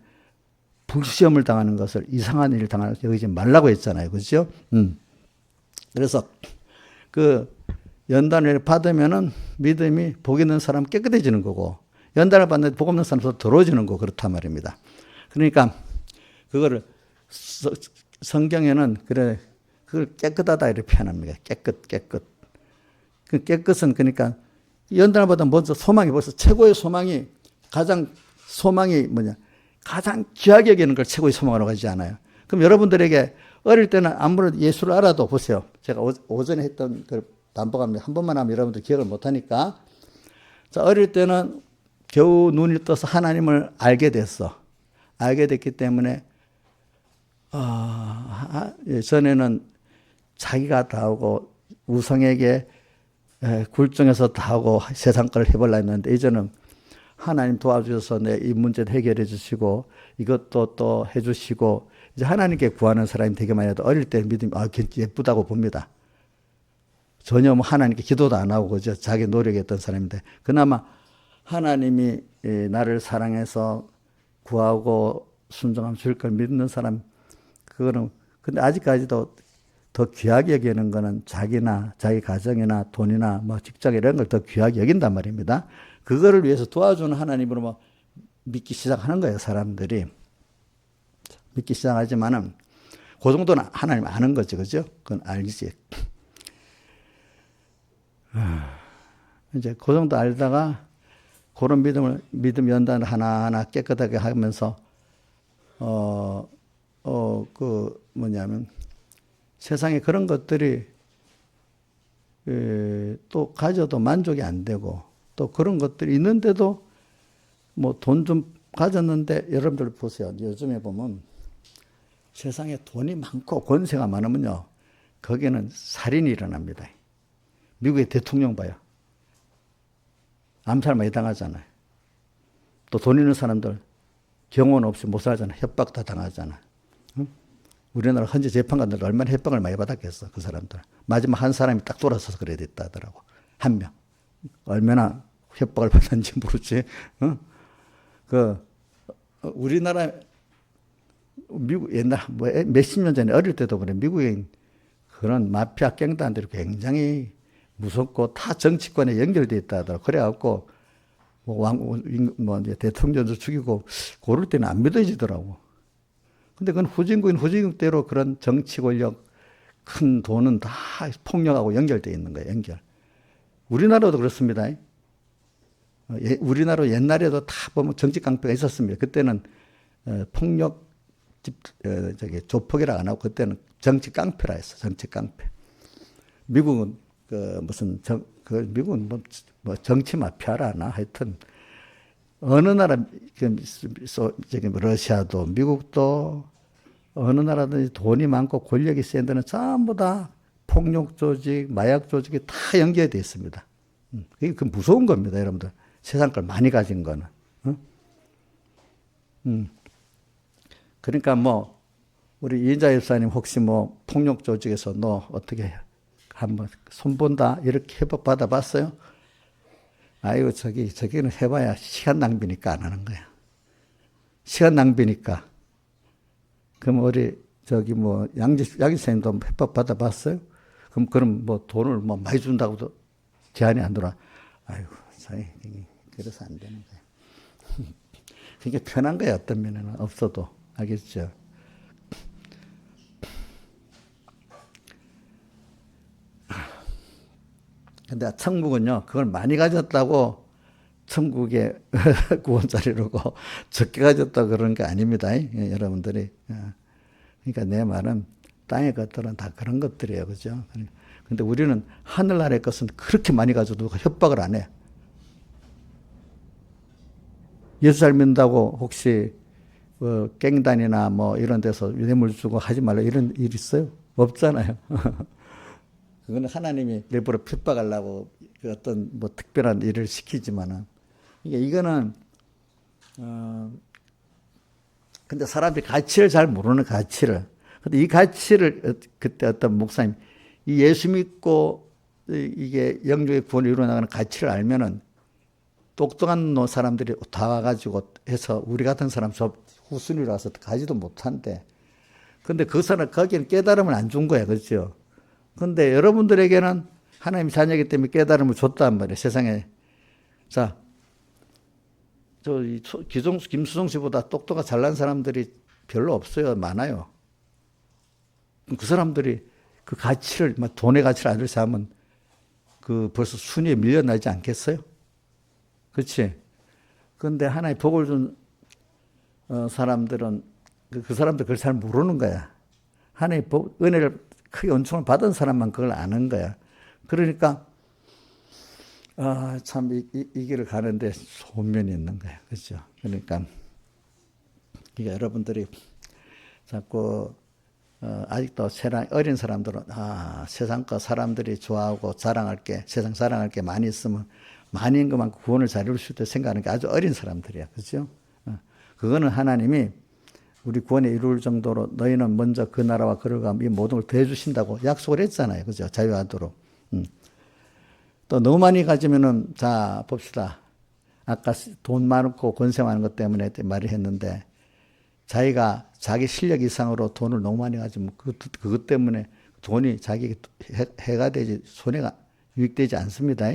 불시험을 당하는 것을 이상한 일을 당하는 여기지 말라고 했잖아요. 그렇죠? 그래서 그 연단을 받으면은 믿음이 복 있는 사람 깨끗해지는 거고 연단을 받는데 복 없는 사람 더 더러워지는 거고 그렇단 말입니다. 그러니까 그거를 성경에는 그걸 깨끗하다 이렇게 표현합니다. 깨끗. 그 깨끗은 그러니까 연단을 받으면 먼저 소망이 벌써 최고의 소망이 소망이 뭐냐? 가장 귀하게 여기는 걸 최고의 소망으로 가지 않아요. 그럼 여러분들에게 어릴 때는 아무래도 예수를 알아도 보세요. 제가 오전에 했던 그 반복합니다. 한 번만 하면 여러분들 기억을 못하니까. 자, 어릴 때는 겨우 눈이 떠서 하나님을 알게 됐어. 알게 됐기 때문에 전에는 자기가 다 하고 우상에게 굴종해서 다 하고 세상 걸 해보려 했는데 이제는 하나님 도와주셔서 내 이 문제도 해결해 주시고 이것도 또 해주시고 이제 하나님께 구하는 사람이 되게 많이 해도 어릴 때 믿음이 예쁘다고 봅니다. 전혀 뭐 하나님께 기도도 안 하고 그저 자기 노력했던 사람인데 그나마 하나님이 나를 사랑해서 구하고 순종하면 줄 걸 믿는 사람 그거는 근데 아직까지도 더 귀하게 여기는 거는 자기나 자기 가정이나 돈이나 뭐 직장 이런 걸 더 귀하게 여긴단 말입니다. 그거를 위해서 도와주는 하나님으로 뭐 믿기 시작하는 거예요, 사람들이. 믿기 시작하지만은 그 정도는 하나님 아는 거지, 그죠? 그건 알지. 이제 그 정도 알다가 그런 믿음 연단 하나하나 깨끗하게 하면서 뭐냐면 세상에 그런 것들이 또 가져도 만족이 안 되고 또 그런 것들이 있는데도 뭐 돈 좀 가졌는데 여러분들 보세요. 요즘에 보면 세상에 돈이 많고 권세가 많으면요. 거기는 살인이 일어납니다. 미국의 대통령 봐요. 암살 많이 당하잖아요. 또 돈 있는 사람들 경호원 없이 못 살잖아요. 협박 다 당하잖아요. 응? 우리나라 헌재 재판관들 얼마나 협박을 많이 받았겠어. 그 사람들. 마지막 한 사람이 딱 돌아서서 그래야 됐다 하더라고. 한 명. 얼마나 협박을 받았는지 모르지. 응? 우리나라 미국 옛날 뭐 몇십 년 전에 어릴 때도 그래. 미국에 그런 마피아 갱단들이 굉장히 무섭고 타 정치권에 연결돼 있다 하더라고. 그래갖고 뭐 대통령도 죽이고 고를 때는 안 믿어지더라고. 근데 그건 후진국대로 그런 정치 권력 큰 돈은 다 폭력하고 연결돼 있는 거예요. 연결. 우리나라도 그렇습니다. 우리나라 옛날에도 다 보면 정치 깡패가 있었습니다. 그때는 폭력 조폭이라 안 하고 그때는 정치 깡패라 했어. 정치 깡패. 미국은 미국은 뭐 정치 마피아라나 하여튼 어느 나라 러시아도 미국도 어느 나라든지 돈이 많고 권력이 센 데는 전부 다 폭력 조직, 마약 조직이 다 연결되어 있습니다. 이게 그 무서운 겁니다, 여러분들. 세상 걸 많이 가진 거는. 그러니까 뭐 우리 이인자 집사님 혹시 뭐 폭력 조직에서 너 어떻게 한번 손본다 이렇게 협박 받아봤어요? 아이고 저기는 해봐야 시간 낭비니까 안 하는 거야. 시간 낭비니까. 그럼 우리 뭐 양지선생님도 협박 받아봤어요? 그럼 뭐 돈을 뭐 많이 준다고도 제한이 안 들어와. 아이고 그래서 안 되는 거야. 그게 편한 거야 어떤 면에는 없어도 알겠죠? 근데 천국은요, 그걸 많이 가졌다고 천국의 구원자리라고 적게 가졌다고 그런 게 아닙니다. 여러분들이. 그러니까 내 말은 땅의 것들은 다 그런 것들이에요. 그죠? 근데 우리는 하늘나라의 것은 그렇게 많이 가져도 협박을 안 해. 예수 잘 믿는다고 혹시 갱단이나 뭐 이런 데서 뇌물 주고 하지 말라 이런 일 있어요? 없잖아요. 그거는 하나님이 일부러 핍박하려고 어떤 뭐 특별한 일을 시키지만은 이거는 근데 사람들이 가치를 잘 모르는 가치를. 근데 이 가치를 그때 어떤 목사님 이 예수 믿고 이게 영적의 구원을 이루어나가는 가치를 알면은 똑똑한 사람들이 다 와가지고 해서 우리 같은 사람 후순위로 와서 가지도 못한대. 근데 그 사람 거기는 깨달음을 안 준 거야, 그렇죠? 근데 여러분들에게는 하나님 자녀이기 때문에 깨달음을 줬단 말이에요, 세상에. 자, 김수성 씨보다 똑똑한 잘난 사람들이 별로 없어요, 많아요. 그 사람들이 그 가치를, 돈의 가치를 알을 하면 벌써 순위에 밀려나지 않겠어요? 그렇지? 그런데 하나님 복을 준 사람들은 그 사람들 그걸 잘 모르는 거야. 하나님 은혜를 크게 은총을 받은 사람만 그걸 아는 거야. 그러니까 참 이 길을 가는데 소면이 있는 거야. 그렇죠? 그러니까 여러분들이 자꾸 아직도 어린 사람들은 세상 거 사람들이 좋아하고 세상 자랑할 게 많이 있으면 많이인 것만큼 구원을 잘 이룰 수 있다고 생각하는 게 아주 어린 사람들이야. 그렇죠? 그거는 하나님이 우리 구원에 이룰 정도로 너희는 먼저 그 나라와 그를 가면 이 모든 걸 더해 주신다고 약속을 했잖아요. 그죠? 자유하도록. 또 너무 많이 가지면은 자 봅시다. 아까 돈 많고 권세 많은 것 때문에 말을 했는데 자기가 자기 실력 이상으로 돈을 너무 많이 가지면 그것 때문에 돈이 자기에게 해가 되지 손해가 유익되지 않습니다.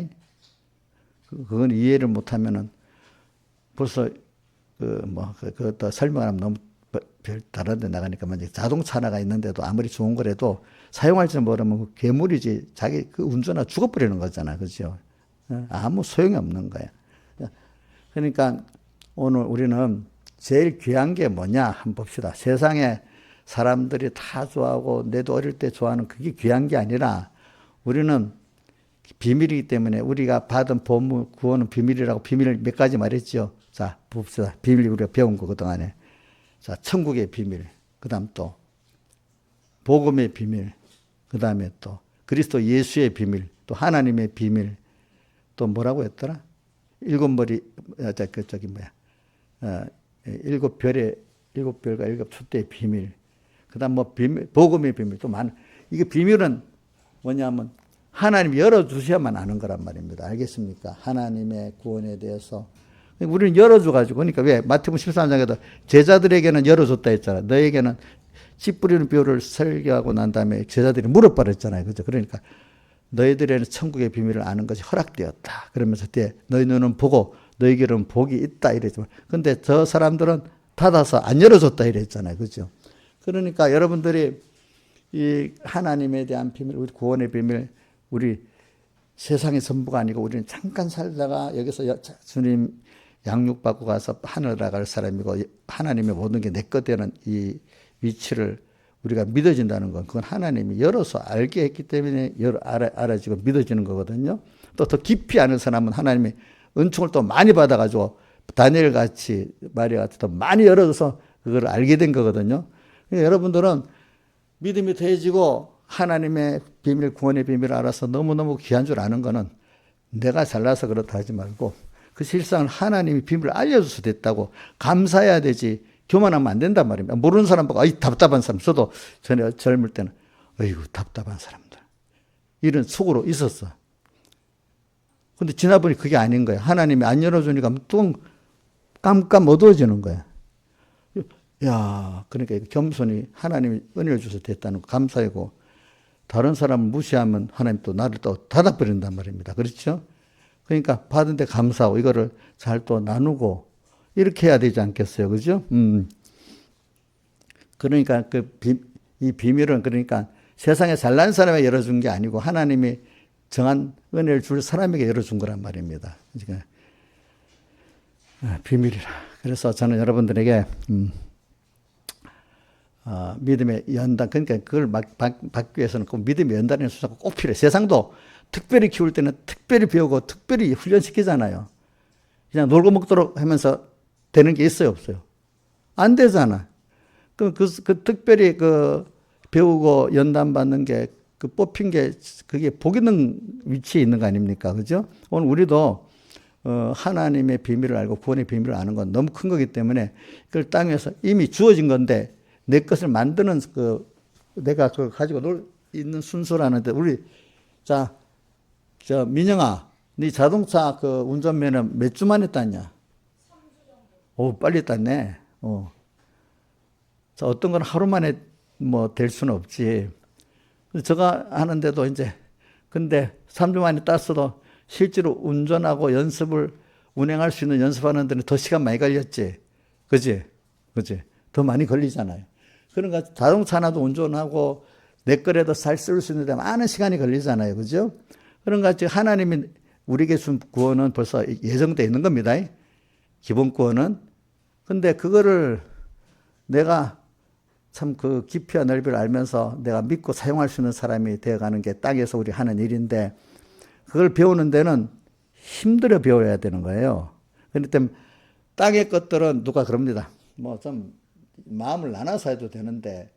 그건 이해를 못하면은 벌써 그것도 설명하면 너무 별 다른 데 나가니까 만약에 자동차 하나가 있는데도 아무리 좋은 거라도 사용할 줄 모르면 괴물이지 자기 그 운전하다 죽어버리는 거잖아. 그죠? 아무 소용이 없는 거야. 그러니까 오늘 우리는 제일 귀한 게 뭐냐 한번 봅시다. 세상에 사람들이 다 좋아하고 내도 어릴 때 좋아하는 그게 귀한 게 아니라 우리는 비밀이기 때문에 우리가 받은 보물 구원은 비밀이라고 비밀을 몇 가지 말했죠. 자, 봅시다. 비밀 우리가 배운 거 그동안에. 자, 천국의 비밀. 그다음 또 복음의 비밀. 그다음에 또 그리스도 예수의 비밀. 또 하나님의 비밀. 또 뭐라고 했더라? 일곱 머리 일곱 별과 일곱 촛대의 비밀. 그다음 뭐 비밀, 복음의 비밀 또 많은. 이게 비밀은 뭐냐면 하나님이 열어주셔야만 아는 거란 말입니다. 알겠습니까? 하나님의 구원에 대해서. 우리는 열어줘가지고. 그러니까 왜? 마태복음 13장에도 제자들에게는 열어줬다 했잖아. 너에게는 씨 뿌리는 비유를 설교하고 난 다음에 제자들이 물어버렸잖아요. 그죠? 그러니까 너희들에는 천국의 비밀을 아는 것이 허락되었다. 그러면서 그때 너희 눈은 보고 너희에게는 복이 있다 이랬지만 근데 저 사람들은 닫아서 안 열어줬다 이랬잖아요. 그죠? 그러니까 여러분들이 이 하나님에 대한 비밀, 우리 구원의 비밀, 우리 세상의 전부가 아니고 우리는 잠깐 살다가 여기서 주님 양육받고 가서 하늘 나갈 사람이고 하나님의 모든 게 내 것 되는 이 위치를 우리가 믿어진다는 건 그건 하나님이 열어서 알게 했기 때문에 알아지고 믿어지는 거거든요. 또 더 깊이 아는 사람은 하나님이 은총을 또 많이 받아가지고 다니엘 같이 마리아 같이 더 많이 열어줘서 그걸 알게 된 거거든요. 그러니까 여러분들은 믿음이 더해지고 하나님의 비밀, 구원의 비밀을 알아서 너무너무 귀한 줄 아는 거는 내가 잘나서 그렇다 하지 말고 그 실상은 하나님이 비밀을 알려줘서 됐다고 감사해야 되지 교만하면 안 된단 말입니다. 모르는 사람 보고 아이 답답한 사람. 저도 전에 젊을 때는 어이구 답답한 사람들 이런 속으로 있었어. 근데 지나보니 그게 아닌 거야. 하나님이 안 열어주니까 또 깜깜 어두워지는 거야. 야, 그러니까 겸손히 하나님이 은혜를 주셔서 됐다는 거 감사하고 다른 사람을 무시하면 하나님 또 나를 또 닫아버린단 말입니다. 그렇죠? 그러니까 받은 데 감사하고 이거를 잘 또 나누고 이렇게 해야 되지 않겠어요? 그죠? 그러니까 이 비밀은 그러니까 세상에 잘난 사람에게 열어준 게 아니고 하나님이 정한 은혜를 줄 사람에게 열어준 거란 말입니다. 그러니까 비밀이라. 그래서 저는 여러분들에게 믿음의 연단, 그러니까 그걸 받기 위해서는 꼭 믿음의 연단의 수사가 꼭 필요해. 세상도 특별히 키울 때는 특별히 배우고 특별히 훈련시키잖아요. 그냥 놀고 먹도록 하면서 되는 게 있어요, 없어요? 안 되잖아. 그 특별히 배우고 연단 받는 게 뽑힌 게 그게 복 있는 위치에 있는 거 아닙니까? 그죠? 오늘 우리도 하나님의 비밀을 알고 구원의 비밀을 아는 건 너무 큰 거기 때문에 그걸 땅에서 이미 주어진 건데 내 것을 만드는 내가 그걸 가지고 있는 순서라는데 우리 저 민영아, 네 자동차 운전면허 몇 주 만에 땄냐? 오, 빨리 땄네. 자, 어떤 건 하루 만에 뭐 될 수는 없지. 제가 하는데도 이제 근데 3주 만에 땄어도 실제로 운전하고 운행할 수 있는 연습하는 데는 더 시간 많이 걸렸지. 그지? 더 많이 걸리잖아요. 그러니까 자동차 하나도 운전하고 내 거라도 잘 쓸 수 있는데 많은 시간이 걸리잖아요. 그죠? 그러니까 하나님이 우리에게 준 구원은 벌써 예정되어 있는 겁니다. 기본 구원은. 근데 그거를 내가 참 깊이와 넓이를 알면서 내가 믿고 사용할 수 있는 사람이 되어가는 게 땅에서 우리 하는 일인데 그걸 배우는 데는 힘들어 배워야 되는 거예요. 그런데 땅의 것들은 누가 그럽니다. 뭐 좀 마음을 나눠서 해도 되는데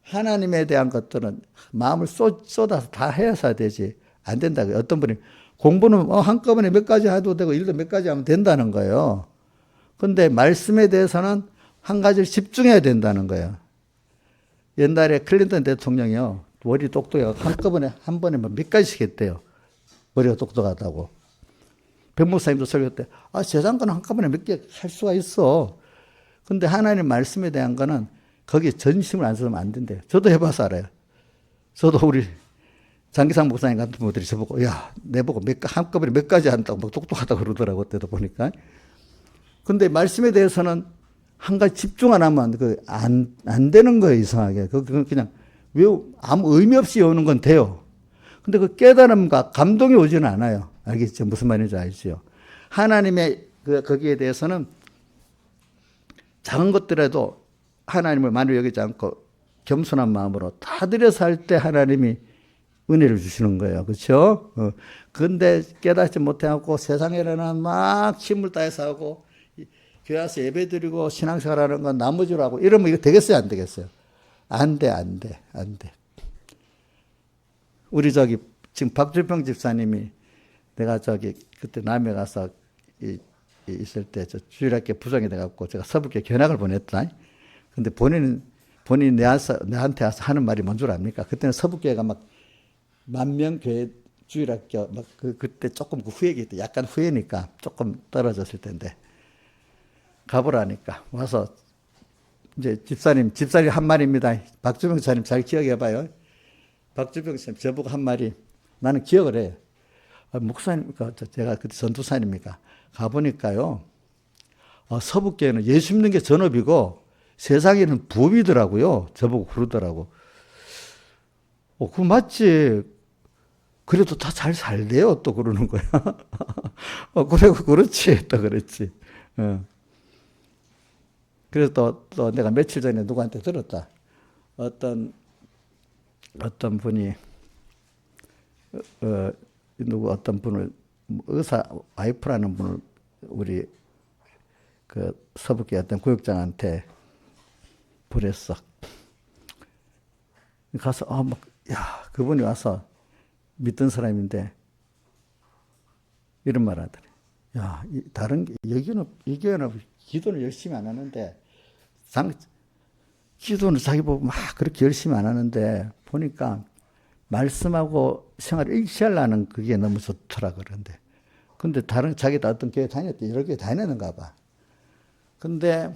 하나님에 대한 것들은 마음을 쏟아서 다 해야 되지 안 된다고요. 어떤 분이 공부는 한꺼번에 몇 가지 해도 되고 일도 몇 가지 하면 된다는 거예요. 근데 말씀에 대해서는 한 가지를 집중해야 된다는 거예요. 옛날에 클린턴 대통령이요. 머리 똑똑해가 한꺼번에 한 번에 몇 가지씩 했대요. 머리가 똑똑하다고. 백 목사님도 설교 때 세상 거는 한꺼번에 몇 개 할 수가 있어. 근데 하나님 말씀에 대한 거는 거기에 전심을 안 쓰면 안 된대요. 저도 해봐서 알아요. 저도 우리 장기상 목사님 같은 분들이 저보고 내보고 한꺼번에 몇 가지 한다고 막 똑똑하다고 그러더라고. 그때도 보니까. 근데 말씀에 대해서는 한 가지 집중 안 하면 안 되는 거예요, 이상하게. 그냥 아무 의미 없이 외우는 건 돼요. 근데 그 깨달음과 감동이 오지는 않아요. 알겠죠? 무슨 말인지 알죠? 하나님의 거기에 대해서는 작은 것들에도 하나님을 많이 여기지 않고 겸손한 마음으로 다 들여서 할 때 하나님이 은혜를 주시는 거예요. 그렇죠? 근데 깨닫지 못해갖고 세상에는 막 힘을 다해서 하고 교회 와서 예배 드리고 신앙생활하는 건 나머지로 하고 이러면 이거 되겠어요? 안 되겠어요? 안 돼. 우리 지금 박주평 집사님이 내가 그때 남해 가서 있을 때 주일학교 부장이 돼갖고 제가 서북에 견학을 보냈다. 근데 본인이 내한테 와서 하는 말이 뭔 줄 압니까? 그때는 서북교회가 막 10,000명 교회 주일학교 그때 조금 후회기 때 약간 후회니까 조금 떨어졌을 텐데 가보라니까 와서 이제 집사님 한 말입니다. 박주병 집사님 잘 기억해봐요. 박주병 집사님 저보고 한 말이 나는 기억을 해요. 목사님, 제가 그때 전도사님입니까? 가보니까요, 서북교회는 예수 믿는 게 전업이고 세상에는 부업이더라고요. 저보고 그러더라고. 그거 맞지. 그래도 다 잘 살대요. 또 그러는 거야. 그래, 그렇지. 또 그렇지. 그래서 또 내가 며칠 전에 누구한테 들었다. 어떤 분이, 어떤 분을, 의사 와이프라는 분을 우리 서북계 어떤 구역장한테 보냈어. 가서, 그분이 와서 믿던 사람인데, 이런 말 하더니, 이 교회는 기도는 열심히 안 하는데, 기도는 자기 보고 막 그렇게 열심히 안 하는데, 보니까 말씀하고 생활을 일치하려는 그게 너무 좋더라 그러는데. 근데 자기도 어떤 교회 다녔대. 여러 교회 다녔는가 봐. 근데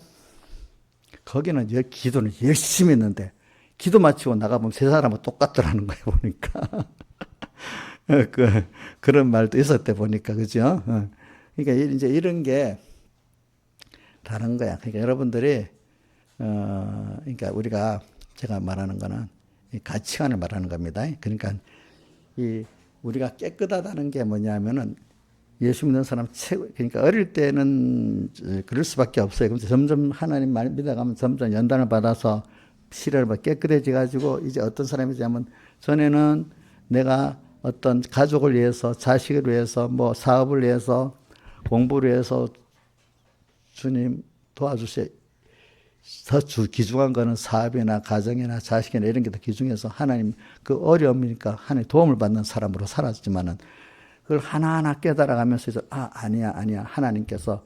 거기는 기도는 열심히 했는데, 기도 마치고 나가보면 세 사람은 똑같더라는 거예요, 보니까. 그런 말도 있었대, 보니까. 그죠? 그러니까 이제 이런 게 다른 거야. 그러니까 여러분들이, 그러니까 제가 말하는 거는 가치관을 말하는 겁니다. 그러니까 우리가 깨끗하다는 게 뭐냐면은 예수 믿는 사람 그러니까 어릴 때는 그럴 수밖에 없어요. 그런데 점점 하나님 말 믿어가면 점점 연단을 받아서 시련을 받아 깨끗해져 가지고 이제 어떤 사람이냐면 전에는 내가 어떤 가족을 위해서, 자식을 위해서, 뭐 사업을 위해서, 공부를 위해서 주님 도와주세요. 더 귀중한 거는 사업이나 가정이나 자식이나 이런 게 더 귀중해서 하나님 그 어려움이니까 하나님 도움을 받는 사람으로 살았지만은 그걸 하나하나 깨달아가면서 이제 아니야 하나님께서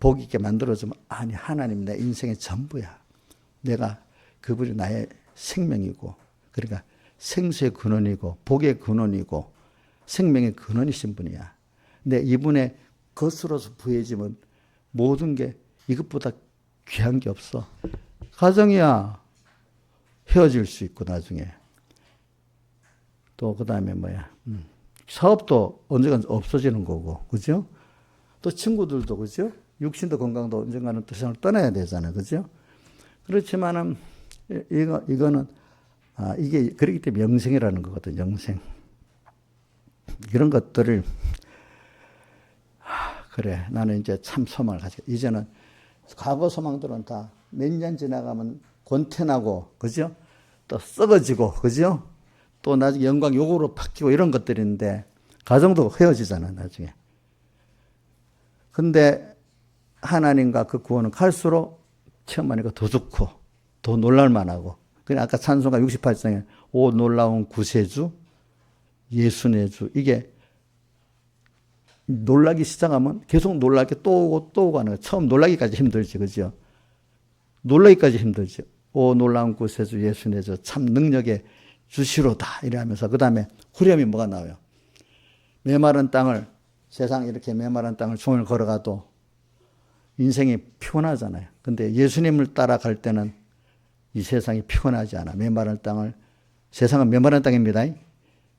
복 있게 만들어주면 아니 하나님 내 인생의 전부야. 내가 그분이 나의 생명이고 그러니까 생수의 근원이고 복의 근원이고 생명의 근원이신 분이야. 근데 이분의 것으로서 부해지면 모든 게 이것보다 귀한 게 없어. 가정이야 헤어질 수 있고 나중에 또 그다음에 사업도 언젠간 없어지는 거고 그죠? 또 친구들도 그죠? 육신도 건강도 언젠가는 또 세상을 떠나야 되잖아요. 그죠? 그렇지만은 이거는 이게 그렇기 때문에 영생이라는 거거든. 영생. 이런 것들을 그래 나는 이제 참 소망을 가지고 이제는 과거 소망들은 다 몇 년 지나가면 권태나고 그죠? 또 썩어지고 그죠? 또 나중에 영광 요구로 바뀌고 이런 것들인데 가정도 헤어지잖아 나중에. 근데 하나님과 그 구원은 갈수록 체험하니까 더 좋고 더 놀랄만하고 그냥 아까 찬송가 68장에 오 놀라운 구세주 예수의 주 이게 놀라기 시작하면 계속 놀라게 또 오고 하는 거예요. 처음 놀라기까지 힘들지 그죠? 놀라기까지 힘들죠. 오 놀라운 구세주 예수 내저 참 능력의 주시로다 이러면서 그 다음에 후렴이 뭐가 나와요? 메마른 땅을 세상 이렇게 메마른 땅을 종일 걸어가도 인생이 피곤하잖아요. 근데 예수님을 따라갈 때는 이 세상이 피곤하지 않아. 메마른 땅을 세상은 메마른 땅입니다.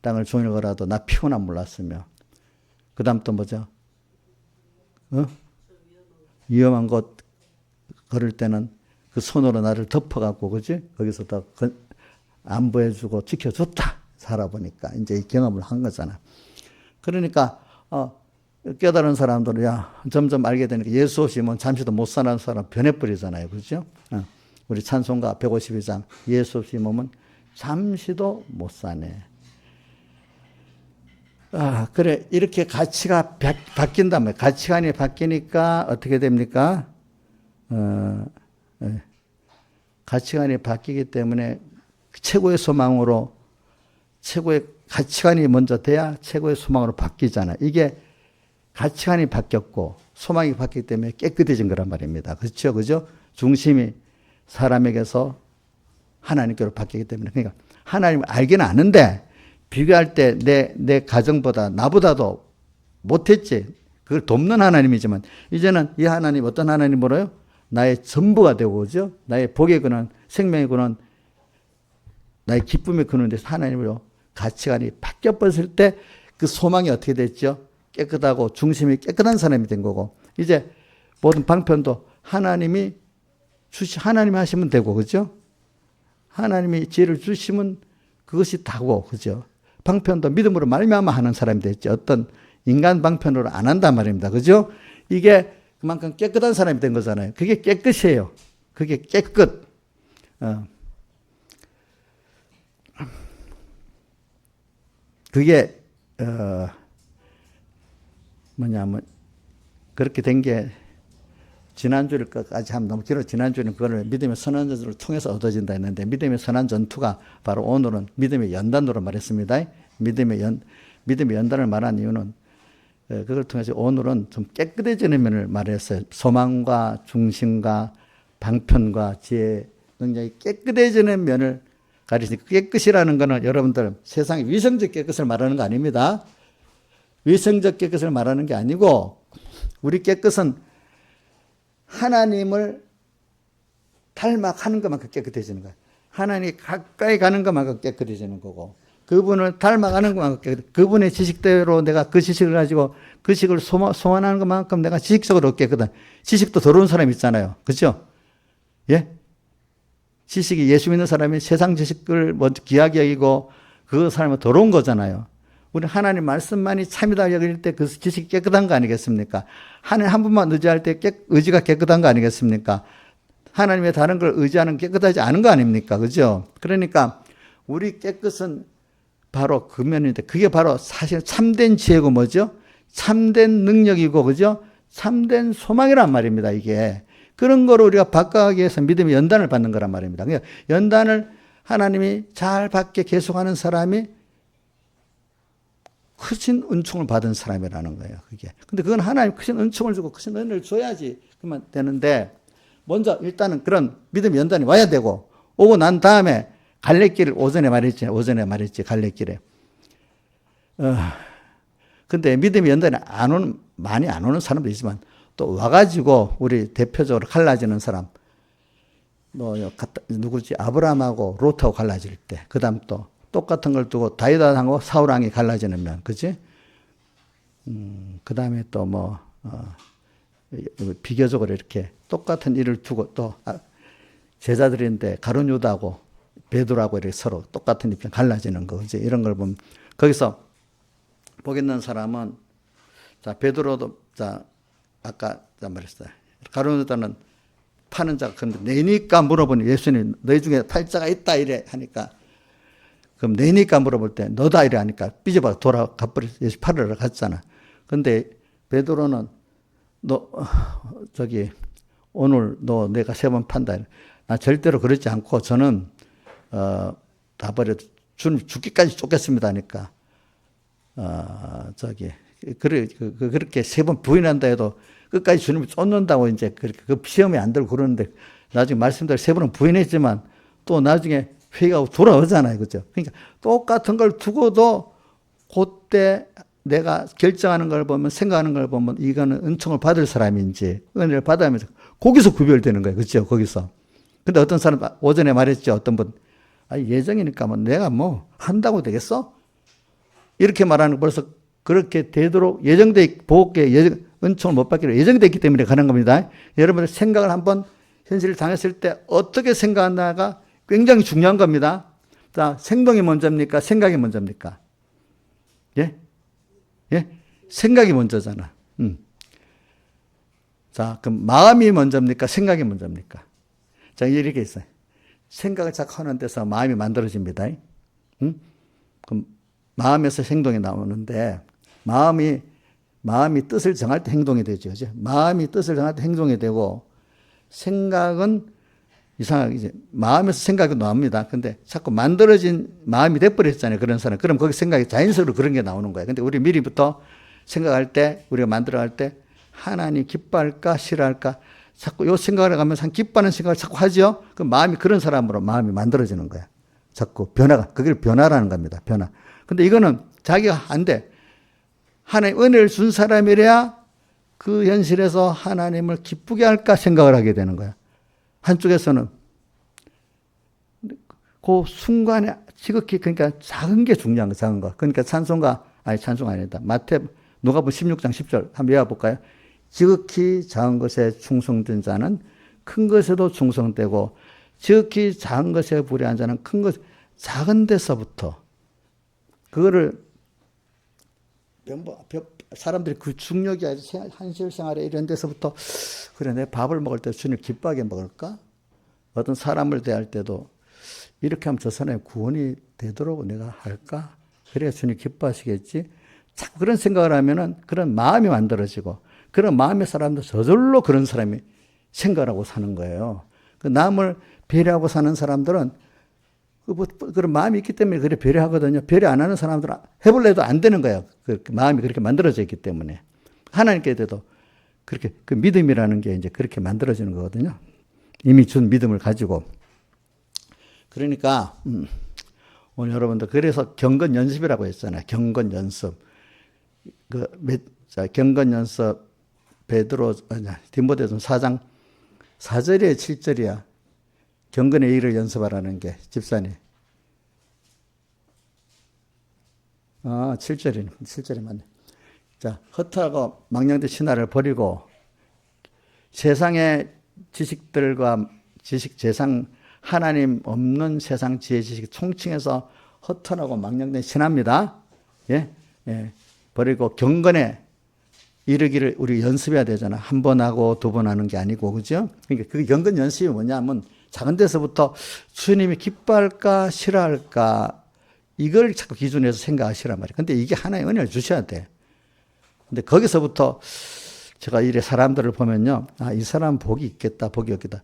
땅을 종일 걸어도 나 피곤함 몰랐으며 그 다음 또 뭐죠? 위험한 곳 걸을 때는 그 손으로 나를 덮어갖고 그지? 거기서 더 안보해주고 지켜줬다. 살아보니까 이제 이 경험을 한 거잖아. 그러니까 깨달은 사람들은 점점 알게 되니까 예수 없이면 잠시도 못 사는 사람 변해버리잖아요. 그렇죠? 우리 찬송가 152장 예수 없이 몸은 잠시도 못 사네. 그래 이렇게 가치가 바뀐다면 가치관이 바뀌니까 어떻게 됩니까? 가치관이 바뀌기 때문에 최고의 소망으로 최고의 가치관이 먼저 돼야 최고의 소망으로 바뀌잖아요. 이게 가치관이 바뀌었고 소망이 바뀌기 때문에 깨끗해진 거란 말입니다. 그렇죠? 그죠? 중심이 사람에게서 하나님께로 바뀌기 때문에 그러니까 하나님을 알기는 아는데 비교할 때 내 가정보다 나보다도 못했지. 그걸 돕는 하나님이지만 이제는 이 하나님 어떤 하나님으로요? 나의 전부가 되고 그죠? 나의 복의 근원, 생명의 근원, 나의 기쁨의 근원이 돼서 하나님으로 가치관이 바뀌어버렸을 때 그 소망이 어떻게 됐죠? 깨끗하고 중심이 깨끗한 사람이 된 거고 이제 모든 방편도 하나님이 하시면 되고 그죠? 하나님이 지혜를 주시면 그것이 다고 그죠? 방편도 믿음으로 말미암아 하는 사람이 됐죠. 어떤 인간 방편으로 안 한단 말입니다. 그죠? 이게 그만큼 깨끗한 사람이 된 거잖아요. 그게 깨끗이에요. 그게 깨끗. 그게 뭐냐면 그렇게 된 게 지난주까지 하면 너무 길어. 지난주는 그걸 믿음의 선한 전투를 통해서 얻어진다 했는데 믿음의 선한 전투가 바로 오늘은 믿음의 연단으로 말했습니다. 믿음의 연단을 말한 이유는 그걸 통해서 오늘은 좀 깨끗해지는 면을 말했어요. 소망과 중심과 방편과 지혜 능력이 깨끗해지는 면을 가리키니까 깨끗이라는 것은 여러분들 세상의 위생적 깨끗을 말하는 거 아닙니다. 위생적 깨끗을 말하는 게 아니고 우리 깨끗은 하나님을 닮아가는 것만큼 깨끗해지는 거예요. 하나님이 가까이 가는 것만큼 깨끗해지는 거고 그분을 닮아가는 것만큼 그분의 지식대로 내가 그 지식을 가지고 그 지식을 소원하는 것만큼 내가 지식적으로 깨끗한 지식도 더러운 사람 있잖아요. 그렇죠? 예? 지식이 예수 믿는 사람이 세상 지식을 먼저 귀하게 여기고 그 사람은 더러운 거잖아요. 우리 하나님 말씀만이 참이다 여길 때 그 지식이 깨끗한 거 아니겠습니까? 하나님 한 분만 의지할 때 의지가 깨끗한 거 아니겠습니까? 하나님의 다른 걸 의지하는 깨끗하지 않은 거 아닙니까? 그죠? 그러니까 우리 깨끗은 바로 그 면인데 그게 바로 사실 참된 지혜고 뭐죠? 참된 능력이고 그죠? 참된 소망이란 말입니다. 이게. 그런 거를 우리가 바꿔가기 위해서 믿음의 연단을 받는 거란 말입니다. 그러니까 연단을 하나님이 잘 받게 계속하는 사람이 크신 은총을 받은 사람이라는 거예요. 그게. 근데 그건 하나님 크신 은총을 주고 크신 은혜를 줘야지 그러면 되는데 먼저 일단은 그런 믿음의 연단이 와야 되고 오고 난 다음에 갈래길을 오전에 말했지 갈래길에. 근데 믿음의 연단이 많이 안 오는 사람도 있지만 또 와가지고 우리 대표적으로 갈라지는 사람 누구지 아브라함하고 롯하고 갈라질 때 그 다음 또 똑같은 걸 두고 다윗하고 사울왕이 갈라지는 면 그치? 그 다음에 또 비교적으로 이렇게 똑같은 일을 두고 또 제자들인데 가룟 유다하고 베드로하고 이렇게 서로 똑같은 입장 갈라지는 거 그치? 이런 걸 보면 거기서 보겠는 사람은 자 베드로도 자 아까 말했어요. 가룟 유다는 파는 자가 근데 내니까 물어보니 예수님 너희 중에 팔자가 있다 이래 하니까 그럼 내니까 물어볼 때 너다 이래 하니까 삐져봐 돌아가 버려 예수 팔으러 갔잖아. 근데 베드로는 너 오늘 너 내가 3번 판다. 나 절대로 그러지 않고 저는 다 버려 주님 죽기까지 쫓겠습니다 하니까 그렇게 3번 부인한다 해도 끝까지 주님을 쫓는다고 이제 그 시험에 안 들고 그러는데 나중에 말씀대로 세 번은 부인했지만 또 나중에 회개하고 돌아오잖아요. 그죠? 그러니까 똑같은 걸 두고도 그때 내가 결정하는 걸 보면, 생각하는 걸 보면 이거는 은총을 받을 사람인지 은혜를 받아야면서 거기서 구별되는 거예요. 그렇죠? 거기서. 근데 어떤 사람 오전에 말했죠. 어떤 분, 예정이니까 뭐 내가 뭐 한다고 되겠어? 이렇게 말하는 거 벌써 그렇게 되도록 예정돼, 복에 은총을 못 받기로 예정돼 있기 때문에 가는 겁니다. 여러분들 생각을 한번 현실을 당했을 때 어떻게 생각하나가 굉장히 중요한 겁니다. 자, 행동이 먼저입니까? 생각이 먼저입니까? 예? 예? 생각이 먼저잖아. 자, 그럼 마음이 먼저입니까? 생각이 먼저입니까? 자, 이렇게 있어요. 생각을 자꾸 하는 데서 마음이 만들어집니다. 그럼 마음에서 행동이 나오는데, 마음이 뜻을 정할 때 행동이 되죠. 그죠? 마음이 뜻을 정할 때 행동이 되고, 생각은 이상하게 이제 마음에서 생각이 나옵니다. 근데 자꾸 만들어진 마음이 돼버렸잖아요. 그런 사람. 그럼 거기 생각이 자연스럽으로 그런 게 나오는 거예요. 근데 우리 미리부터 생각할 때, 우리가 만들어갈 때, 하나님 기뻐할까, 싫어할까, 자꾸 요 생각을 하면서 기뻐하는 생각을 자꾸 하죠. 그 마음이 그런 사람으로 마음이 만들어지는 거야. 자꾸 변화가, 그게 변화라는 겁니다. 변화. 근데 이거는 자기가 안 돼. 하나님 은혜를 준 사람이래야 그 현실에서 하나님을 기쁘게 할까 생각을 하게 되는 거야. 한쪽에서는 그 순간에 지극히, 그러니까 작은 게 중요한 거, 작은 거. 그러니까 찬송 아니다. 누가복음 16장 10절 한번 외워볼까요? 지극히 작은 것에 충성된 자는 큰 것에도 충성되고, 지극히 작은 것에 불의한 자는 큰 것, 작은 데서부터 그거를 사람들이 그 중력이 아니라 현실 생활에 이런 데서부터, 그래, 내 밥을 먹을 때 주님 기뻐하게 먹을까? 어떤 사람을 대할 때도 이렇게 하면 저 사람의 구원이 되도록 내가 할까? 그래야 주님 기뻐하시겠지? 자꾸 그런 생각을 하면은 그런 마음이 만들어지고, 그런 마음의 사람도 저절로 그런 사람이 생각하고 사는 거예요. 그 남을 배려하고 사는 사람들은 그런 마음이 있기 때문에 그래 배려하거든요. 배려 안 하는 사람들은 해볼래도 안 되는 거예요. 그 마음이 그렇게 만들어져 있기 때문에. 하나님께도 그렇게 그 믿음이라는 게 이제 그렇게 만들어지는 거거든요. 이미 준 믿음을 가지고. 그러니까 오늘 여러분들 그래서 경건 연습이라고 했잖아요. 경건 연습. 경건 연습 디모데전 4장 4절에 7절이야. 경건의 일을 연습하라는 게 집사님. 7절이 맞네. 자, 허탈하고 망령된 신화를 버리고 세상의 지식들과 세상 하나님 없는 세상 지혜 지식 총칭해서 허탈하고 망령된 신화입니다. 예? 버리고 경건에 이르기를 우리 연습해야 되잖아. 한 번 하고 두 번 하는 게 아니고, 그죠? 그러니까 그 경건 연습이 뭐냐면 작은 데서부터 주님이 기뻐할까 싫어할까 이걸 자꾸 기준에서 생각하시란 말이에요. 근데 이게 하나의 은혜를 주셔야 돼. 근데 거기서부터 제가 이래 사람들을 보면요. 이 사람 복이 있겠다, 복이 없겠다.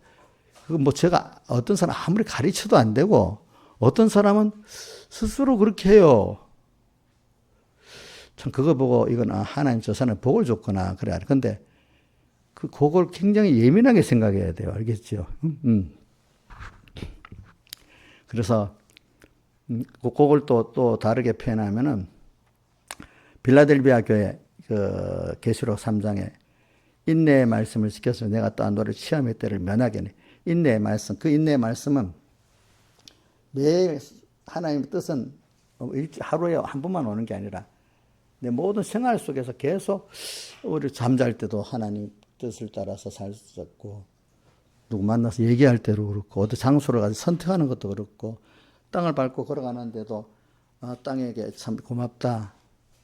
그거 뭐 제가 어떤 사람 아무리 가르쳐도 안 되고 어떤 사람은 스스로 그렇게 해요. 참 그거 보고 이건 하나님 저 사람은 복을 줬구나 그래. 근데 그걸 굉장히 예민하게 생각해야 돼요. 알겠죠? 그래서 그걸 또 다르게 표현하면은 빌라델비아 교회 그 계시록 3장에 인내의 말씀을 지켜서 내가 또한 너를 시험의 때를 면하게 하니. 인내의 말씀, 그 인내의 말씀은 매일 하나님의 뜻은 하루에 한 번만 오는 게 아니라 내 모든 생활 속에서 계속 우리 잠잘 때도 하나님 뜻을 따라서 살 수 있고, 누구 만나서 얘기할 때도 그렇고, 어디 장소를 가서 선택하는 것도 그렇고, 땅을 밟고 걸어가는데도 땅에게 참 고맙다.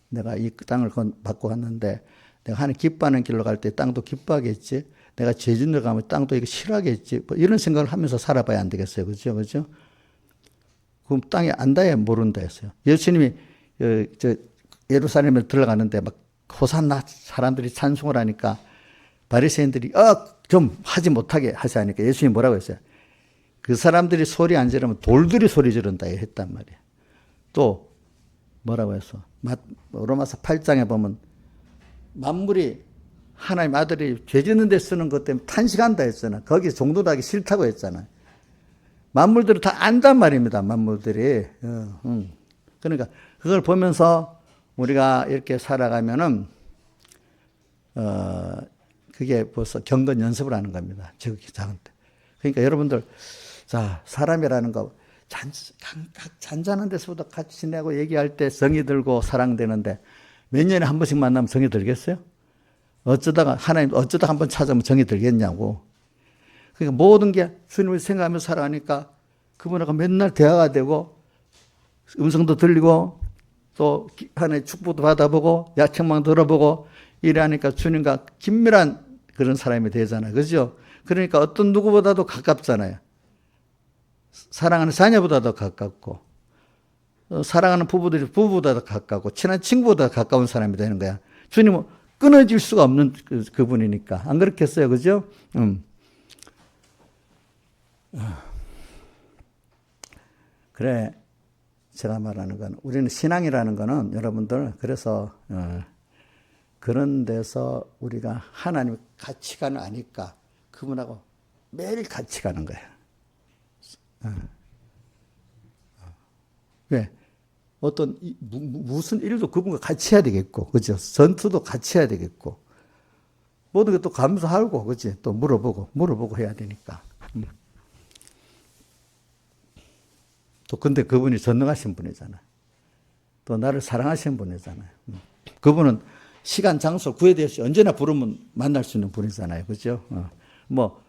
내가 이 땅을 받고 갔는데 내가 하나님 기뻐하는 길로 갈 때 땅도 기뻐하겠지. 내가 제주도 가면 땅도 이거 싫어하겠지. 뭐 이런 생각을 하면서 살아봐야 안 되겠어요. 그죠? 그죠? 그럼 땅에 안다야 모른다 했어요. 예수님이 예루살렘에 들어가는데 막 호산나 사람들이 찬송을 하니까 바리새인들이 좀 하지 못하게 하시니까 예수님이 뭐라고 했어요? 그 사람들이 소리 안 지르면 돌들이 소리 지른다 했단 말이에요. 또 뭐라고 했어? 로마서 8장에 보면 만물이 하나님 아들이 죄 짓는 데 쓰는 것 때문에 탄식한다 했잖아. 거기 종도하기 싫다고 했잖아. 만물들이 다 안단 말입니다. 만물들이. 그러니까 그걸 보면서 우리가 이렇게 살아가면은 그게 벌써 경건 연습을 하는 겁니다. 저기 작은 때. 그러니까 여러분들 자 사람이라는 거 잔잔한 데서부터 같이 지내고 얘기할 때 정이 들고 사랑되는데 몇 년에 한 번씩 만나면 정이 들겠어요? 하나님 어쩌다가 한 번 찾아오면 정이 들겠냐고. 그러니까 모든 게 주님을 생각하며 살아가니까 그분하고 맨날 대화가 되고 음성도 들리고 또 하나님의 축복도 받아보고 약책만 들어보고 이러니까 주님과 긴밀한 그런 사람이 되잖아요. 그죠? 그러니까 어떤 누구보다도 가깝잖아요. 사랑하는 자녀보다도 가깝고 사랑하는 부부보다도 가깝고 친한 친구보다 가까운 사람이 되는 거야. 주님은 끊어질 수가 없는 그분이니까. 안 그렇겠어요? 그죠? 그래 제가 말하는 건 우리는 신앙이라는 거는 여러분들 그래서 그런 데서 우리가 하나님 가치관을 아니까 그분하고 매일 같이 가는 거예요. 왜? 어떤 무슨 일도 그분과 같이 해야 되겠고, 그죠? 전투도 같이 해야 되겠고, 모든 것도 감사하고, 그지? 또 물어보고 해야 되니까. 또 근데 그분이 전능하신 분이잖아요. 또 나를 사랑하시는 분이잖아요. 그분은 시간, 장소 구애되었이 언제나 부르면 만날 수 있는 분이잖아요. 그죠? 뭐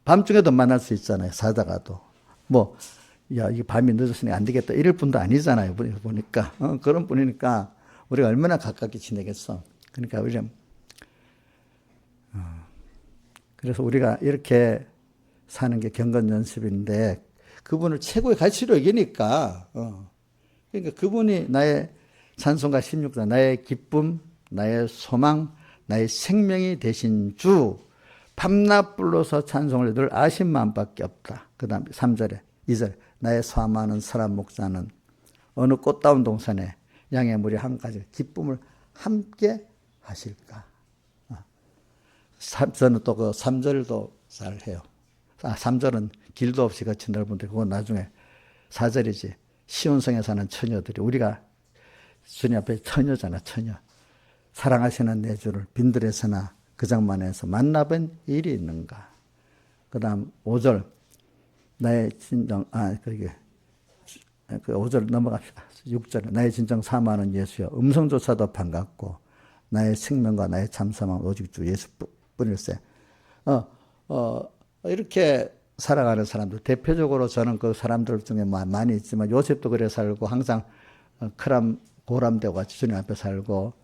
밤중에도 만날 수 있잖아요. 사다가도. 뭐 야, 이 밤이 늦었으니 안 되겠다. 이럴 분도 아니잖아요. 보니까. 그런 분이니까 우리가 얼마나 가깝게 지내겠어. 그러니까 그래서 우리가 이렇게 사는 게 경건 연습인데 그분을 최고의 가치로 여기니까 그러니까 그분이 나의 찬송가 16장 나의 기쁨, 나의 소망, 나의 생명이 되신 주 밤낮 불러서 찬송을 늘 아신 마음밖에 없다. 그 다음 3절에 2절 나의 사모하는 사람 목자는 어느 꽃다운 동산에 양의 무리 한 가지 기쁨을 함께 하실까. 저는 또 그 3절도 잘 해요. 3절은 길도 없이 거친 넓은데 그건 나중에 4절이지. 시온성에 사는 처녀들이 우리가 주님 앞에 처녀잖아. 처녀. 사랑하시는 내 주를 빈들에서나 그 장만에서 만나본 일이 있는가. 그 다음 5절 나의 진정 그게 그 5절 넘어갑시다. 6절 나의 진정 사모하는 예수여 음성조차도 반갑고 나의 생명과 나의 참사만 오직 주 예수뿐일세. 이렇게 살아가는 사람들 대표적으로 저는 그 사람들 중에 많이 있지만 요셉도 그래 살고 항상 고람되고 같이 주님 앞에 살고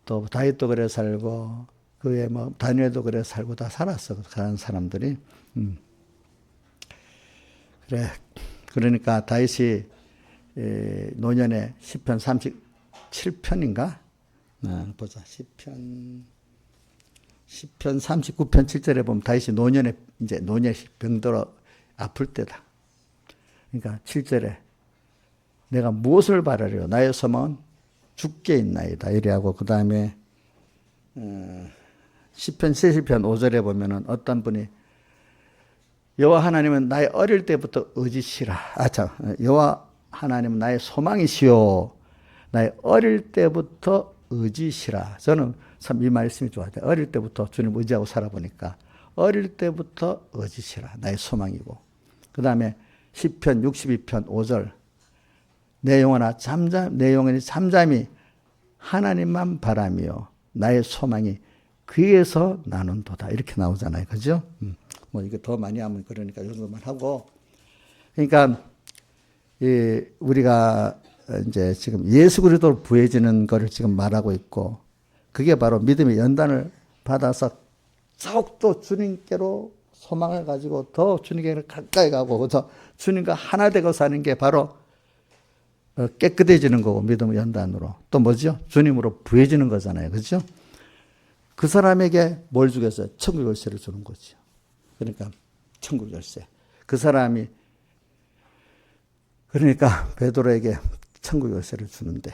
또 다윗도 그래 살고 그에 뭐 다니엘도 그래 살고 다 살았어. 그런 사람들이. 그래. 그러니까 다윗이 노년에 시편 37편인가? 보자. 시편 39편 7절에 보면 다윗이 노년에 병들어 아플 때다. 그러니까 7절에 내가 무엇을 바라려 나의 소망은 주께 있나이다. 이래하고 그 다음에 시편 70편 5절에 보면은 어떤 분이 여호와 하나님은 나의 어릴 때부터 의지시라. 여호와 하나님은 나의 소망이시오. 나의 어릴 때부터 의지시라. 저는 참 이 말씀이 좋아요. 어릴 때부터 주님 의지하고 살아보니까 어릴 때부터 의지시라. 나의 소망이고. 그 다음에 시편 62편 5절 내 영혼이 잠잠히 하나님만 바라며 나의 소망이 그에서 나눈도다. 이렇게 나오잖아요. 그죠? 뭐 이거 더 많이 하면 그러니까 이 정도만 하고. 그러니까 우리가 이제 지금 예수 그리스도로 부해지는 것을 지금 말하고 있고 그게 바로 믿음의 연단을 받아서 더욱더 주님께로 소망을 가지고 더 주님께 가까이 가고 그래서 주님과 하나 되고 사는 게 바로 깨끗해지는 거고 믿음의 연단으로 또 뭐죠? 주님으로 부해지는 거잖아요. 그렇죠? 그 사람에게 뭘 주겠어요? 천국 열쇠를 주는 거죠. 그러니까 천국 열쇠. 그 사람이 그러니까 베드로에게 천국 열쇠를 주는데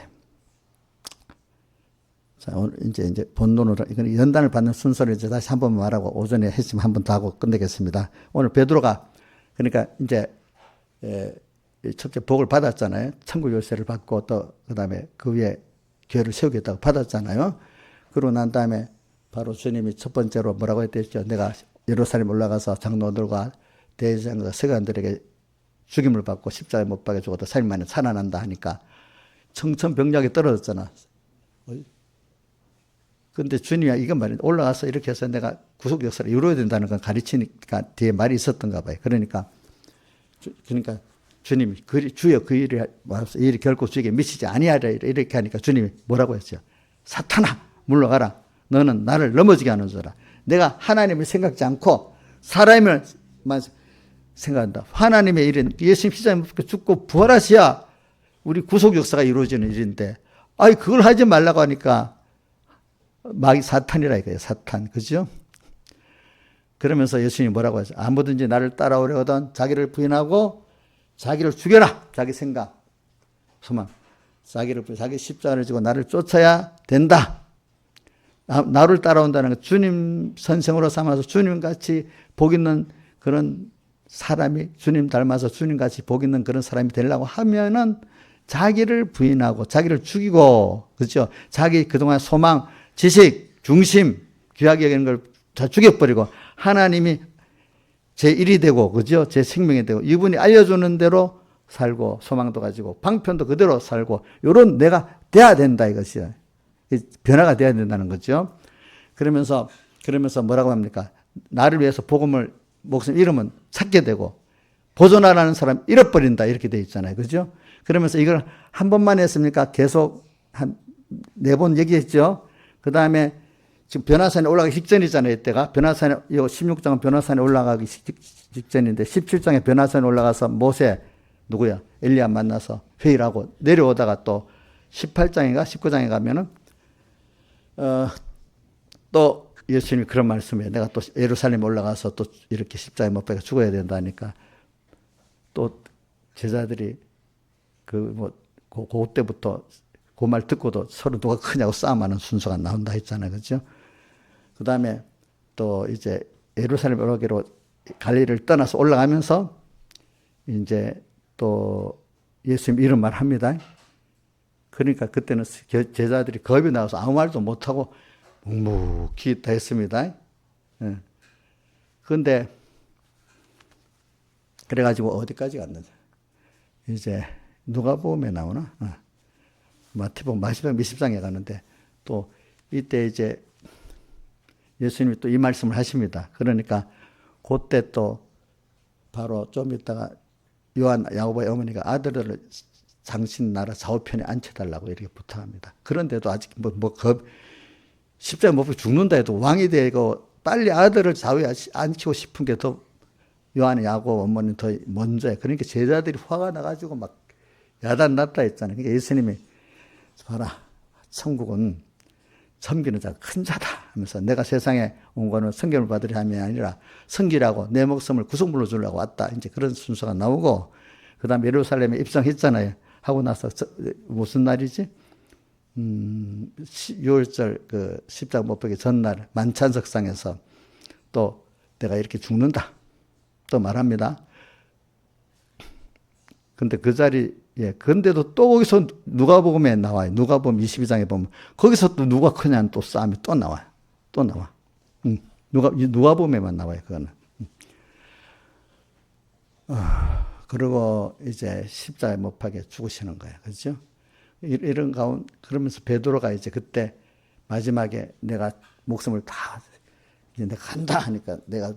자, 오늘 이제 본론으로, 이건 연단을 받는 순서를 이제 다시 한번 말하고, 오전에 했으면 한 번 더 하고 끝내겠습니다. 오늘 베드로가, 그러니까 이제, 첫째 복을 받았잖아요. 천국 열쇠를 받고 또, 그 다음에 그 위에 교회를 세우겠다고 받았잖아요. 그러고 난 다음에 바로 주님이 첫 번째로 뭐라고 했댔죠? 내가 예루살렘 올라가서 장로들과 대제사장과 서기관들에게 죽임을 받고 십자가에 못 박혀 죽어도 3일 만에 살아난다 하니까 청천벽력이 떨어졌잖아. 근데 주님이 이건 말이야. 올라가서 이렇게 해서 내가 구속 역사를 이루어야 된다는 건 가르치니까 뒤에 말이 있었던가 봐요. 그러니까 주님이 주여 그 일이 와서 이 일이 결코 주에게 미치지 아니하리라 이렇게 하니까 주님이 뭐라고 했죠? 사탄아 물러가라. 너는 나를 넘어지게 하는 자라. 내가 하나님을 생각지 않고 사람을 생각한다. 하나님의 일은 예수님 십자가에 못 박혀 죽고 부활하셔야 우리 구속 역사가 이루어지는 일인데, 아이 그걸 하지 말라고 하니까 마귀 사탄이라 이거예요. 사탄. 그죠? 그러면서 예수님이 뭐라고 하죠? 아무든지 나를 따라오려거든 자기를 부인하고 자기를 죽여라. 자기 생각, 소망. 자기 십자가를 지고 나를 쫓아야 된다. 나를 따라온다는 건 주님 선생으로 삼아서 주님같이 복 있는 그런 사람이, 주님 닮아서 주님같이 복 있는 그런 사람이 되려고 하면은 자기를 부인하고 자기를 죽이고, 그렇죠? 자기 그동안 소망, 지식, 중심, 귀하게 여기는 걸 다 죽여버리고 하나님이 제 일이 되고, 그죠? 제 생명이 되고, 이분이 알려주는 대로 살고, 소망도 가지고, 방편도 그대로 살고, 요런 내가 돼야 된다, 이것이요. 변화가 돼야 된다는 거죠. 그러면서 뭐라고 합니까? 나를 위해서 복음을, 목숨 잃으면 찾게 되고, 보존하라는 사람 잃어버린다, 이렇게 돼 있잖아요. 그죠? 그러면서 이걸 한 번만 했습니까? 계속 한 4번 얘기했죠. 그 다음에 지금 변화산에 올라가기 직전이잖아요. 이때가 변화산에, 16장은 변화산에 올라가기 직전인데 17장에 변화산에 올라가서 모세 누구야? 엘리야 만나서 회의를 하고 내려오다가 또 18장인가 19장에 가면은 또 예수님이 그런 말씀이에요. 내가 또 예루살렘에 올라가서 또 이렇게 십자가에 못 박혀 죽어야 된다니까 또 제자들이 그때부터 그 말 듣고도 서로 누가 크냐고 싸움하는 순서가 나온다 했잖아요. 그죠? 그 다음에 또 이제 예루살렘 오르기로 갈릴리를 떠나서 올라가면서 이제 또 예수님 이런 말 합니다. 그러니까 그때는 제자들이 겁이 나서 아무 말도 못하고 묵묵히 있다 했습니다. 그런데 그래가지고 어디까지 갔는지 이제 누가복음에 나오나? 마태복음 마지막 몇십장에 가는데 또 이때 이제 예수님이 또 이 말씀을 하십니다. 그러니까 그때 또 바로 좀 있다가 야고보의 어머니가 아들을 당신 나라 좌우편에 앉혀달라고 이렇게 부탁합니다. 그런데도 아직 십자가에 못 박혀 죽는다 해도 왕이 되고 빨리 아들을 좌우에 앉히고 싶은 게 더 요한의 야고보 어머니는 더 먼저예요. 그러니까 제자들이 화가 나가지고 막 야단 났다 했잖아요. 그러니까 예수님이 봐라, 천국은 섬기는 자가 큰 자다 하면서 내가 세상에 온 거는 성경을 받으려 함이 아니라 섬기라고 내 목숨을 구속물로 주려고 왔다. 이제 그런 순서가 나오고, 그 다음에 예루살렘에 입성했잖아요. 하고 나서 무슨 날이지? 6월절 그 십자가 못 박기 전날 만찬석상에서 또 내가 이렇게 죽는다. 또 말합니다. 근데 그 근데도 또 거기서 누가복음에 나와요. 누가복음 22장에 보면 거기서 또 누가 크냐는 또 싸움이 또 나와요. 또 나와. 누가복음에만 나와요. 그거는. 그리고 이제 십자가에 못 박혀 죽으시는 거예요. 그렇죠? 이런 가운데 그러면서 베드로가 이제 그때 마지막에 내가 목숨을 다 이제 내가 간다 하니까 내가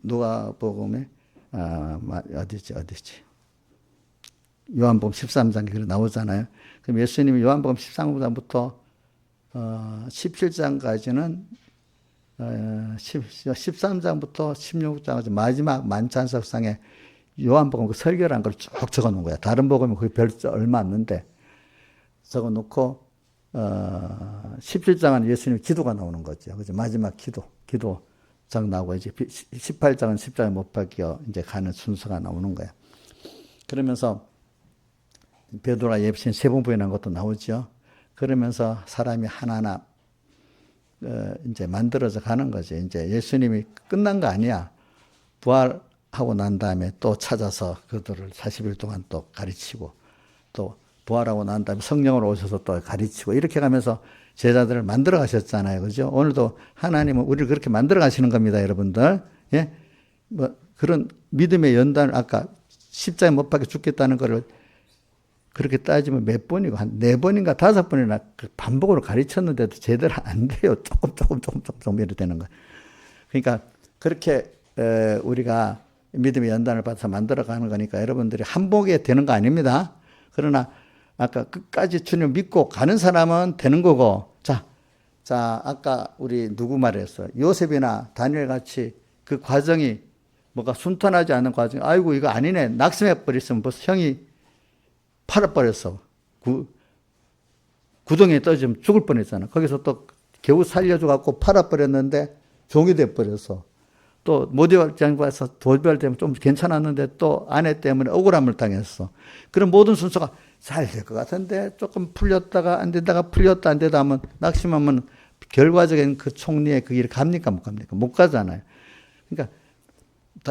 누가복음에 어디지? 요한복음 13장에 그래 나오잖아요. 그럼 예수님이 요한복음 13장부터 17장까지는 13장부터 16장까지 마지막 만찬석상에 요한복음 그 설교라는 걸 쭉 적어 놓은 거야. 다른 복음은 거의 얼마 안 는데 적어 놓고 17장은 예수님 기도가 나오는 거죠. 그죠? 마지막 기도장 나오고 이제 18장은 십자가에 못 박혀 이제 가는 순서가 나오는 거야. 그러면서 베드로가 예수님 세 번 부인한 것도 나오죠. 그러면서 사람이 하나하나 이제 만들어져 가는 거지. 이제 예수님이 끝난 거 아니야. 부활하고 난 다음에 또 찾아서 그들을 40일 동안 또 가르치고, 또 부활하고 난 다음에 성령으로 오셔서 또 가르치고, 이렇게 가면서 제자들을 만들어 가셨잖아요. 그죠? 오늘도 하나님은 우리를 그렇게 만들어 가시는 겁니다, 여러분들. 예? 뭐, 그런 믿음의 연단을 아까 십자가에 못 박혀 죽겠다는 거를 그렇게 따지면 몇 번이고, 한 4번인가 5번이나 반복으로 가르쳤는데도 제대로 안 돼요. 조금 이렇게 되는 거예요. 그러니까 그렇게 우리가 믿음의 연단을 받아서 만들어 가는 거니까 여러분들이 한복에 되는 거 아닙니다. 그러나 아까 끝까지 주님 믿고 가는 사람은 되는 거고, 자, 아까 우리 누구 말했어요? 요셉이나 다니엘 같이 그 과정이 뭐가 순탄하지 않는 과정, 아이고, 이거 아니네. 낙심해 버렸으면 벌써 형이 팔아버렸어. 구덩이에 떨어지면 죽을 뻔했잖아. 거기서 또 겨우 살려줘갖고 팔아버렸는데 종이 돼버렸어. 또 모디발장과에서 도발되면 좀 괜찮았는데 또 아내 때문에 억울함을 당했어. 그런 모든 순서가 잘 될 것 같은데 조금 풀렸다가 안 되다가 풀렸다 안 되다 하면 낙심하면 결과적인 그 총리의 그 길을 갑니까 못 갑니까? 못 가잖아요. 그러니까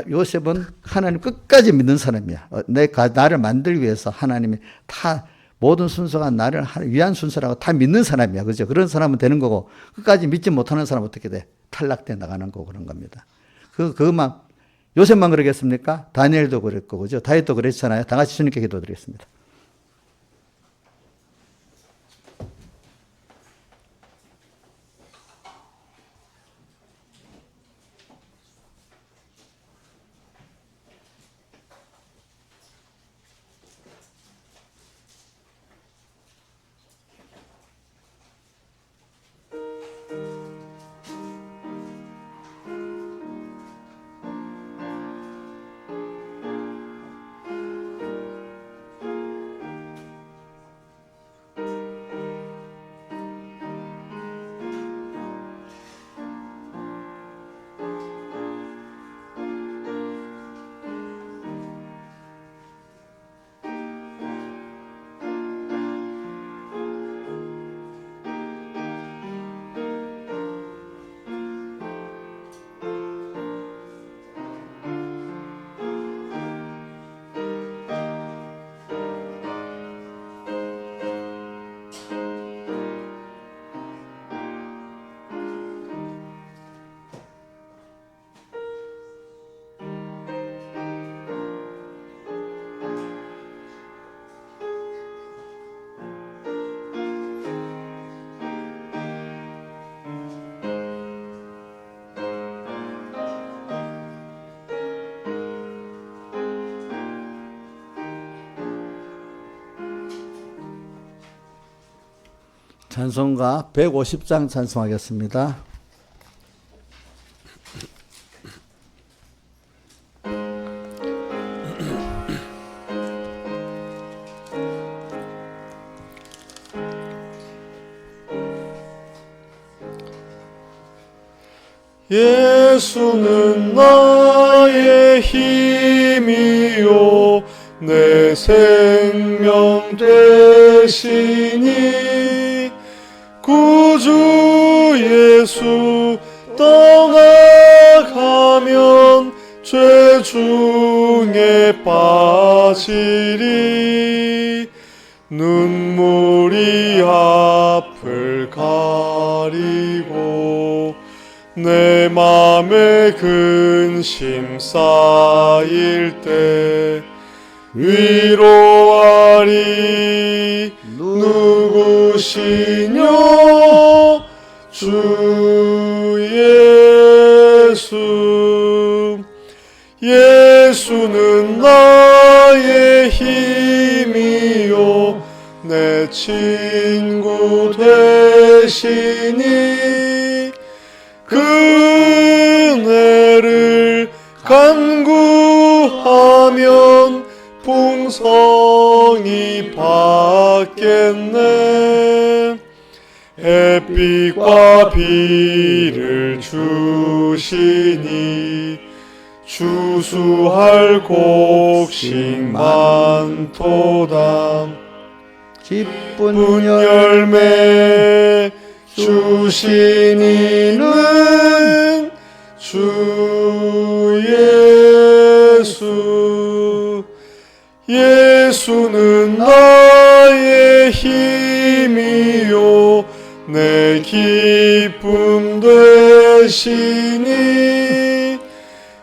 요셉은 하나님 끝까지 믿는 사람이야. 나를 만들기 위해서 하나님이 다 모든 순서가 나를 위한 순서라고 다 믿는 사람이야. 그죠? 그런 사람은 되는 거고, 끝까지 믿지 못하는 사람은 어떻게 돼? 탈락돼 나가는 거고 그런 겁니다. 그만 요셉만 그러겠습니까? 다니엘도 그랬고, 그죠? 다윗도 그랬잖아요. 다 같이 주님께 기도드리겠습니다. 찬송가 150장 찬송하겠습니다. 예수는 나의 힘이요 내 생명 되시니 구주 예수 떠나가면 죄 중에 빠지리 눈물이 앞을 가리고 내 맘에 근심 쌓일 때 위로하리 누구시뇨 주 예수 예수는 나의 힘이요 내 친구 되시니 그 은혜를 간구하면 풍성이 받겠네 햇빛과 비를 주시니 추수할 곡식 많도다 기쁜 열매 주신 이는 주 예수. 예수는 나의 힘이요 내 기쁨 되시니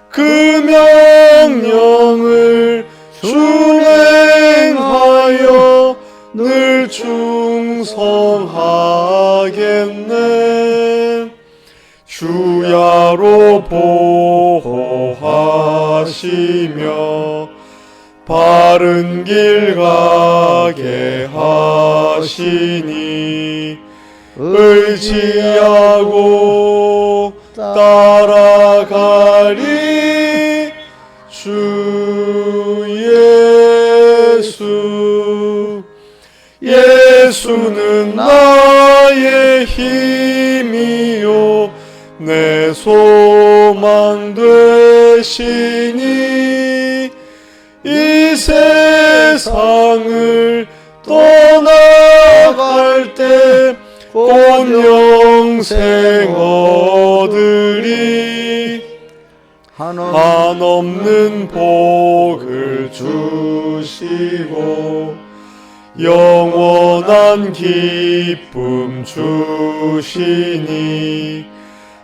그 명령을 준행하여 늘 충성하겠네. 주야로 보호하시며 바른 길 가게 하시니 의지하고 따라가리. 주 예수. 예수는 나의 힘이요 내 소망 되시니 이 세상을 떠나갈 때 곧 영생 얻으리. 한없는 복을 주시고 영원한 기쁨 주시니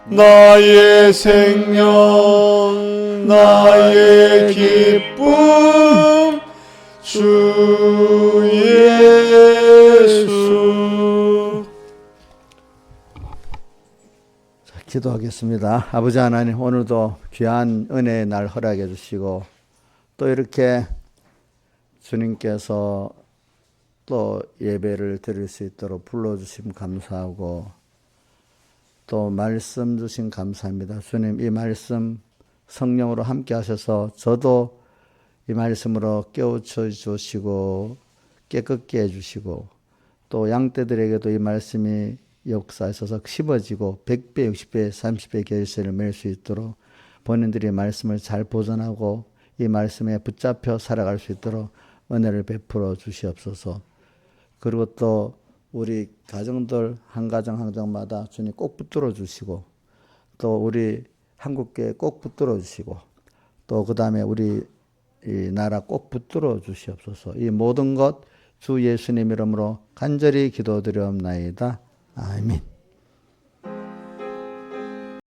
나의 생명 나의 기쁨 주 예수. 자, 기도하겠습니다. 아버지 하나님, 오늘도 귀한 은혜의 날 허락해 주시고 또 이렇게 주님께서 또 예배를 드릴 수 있도록 불러주심 감사하고 또 말씀 주신 감사합니다. 주님, 이 말씀 성령으로 함께 하셔서 저도 이 말씀으로 깨우쳐 주시고 깨끗게 해주시고 또 양떼들에게도 이 말씀이 역사하셔서 씹어지고 100배, 60배, 30배 결실을 맺을 수 있도록 본인들이 말씀을 잘 보존하고 이 말씀에 붙잡혀 살아갈 수 있도록 은혜를 베풀어 주시옵소서. 그리고 또 우리 가정들 한 가정 한 가정마다 주님 꼭 붙들어 주시고 또 우리 한국교회 꼭 붙들어 주시고 또 그 다음에 우리 이 나라 꼭 붙들어 주시옵소서. 이 모든 것 주 예수님 이름으로 간절히 기도드리옵나이다. 아멘.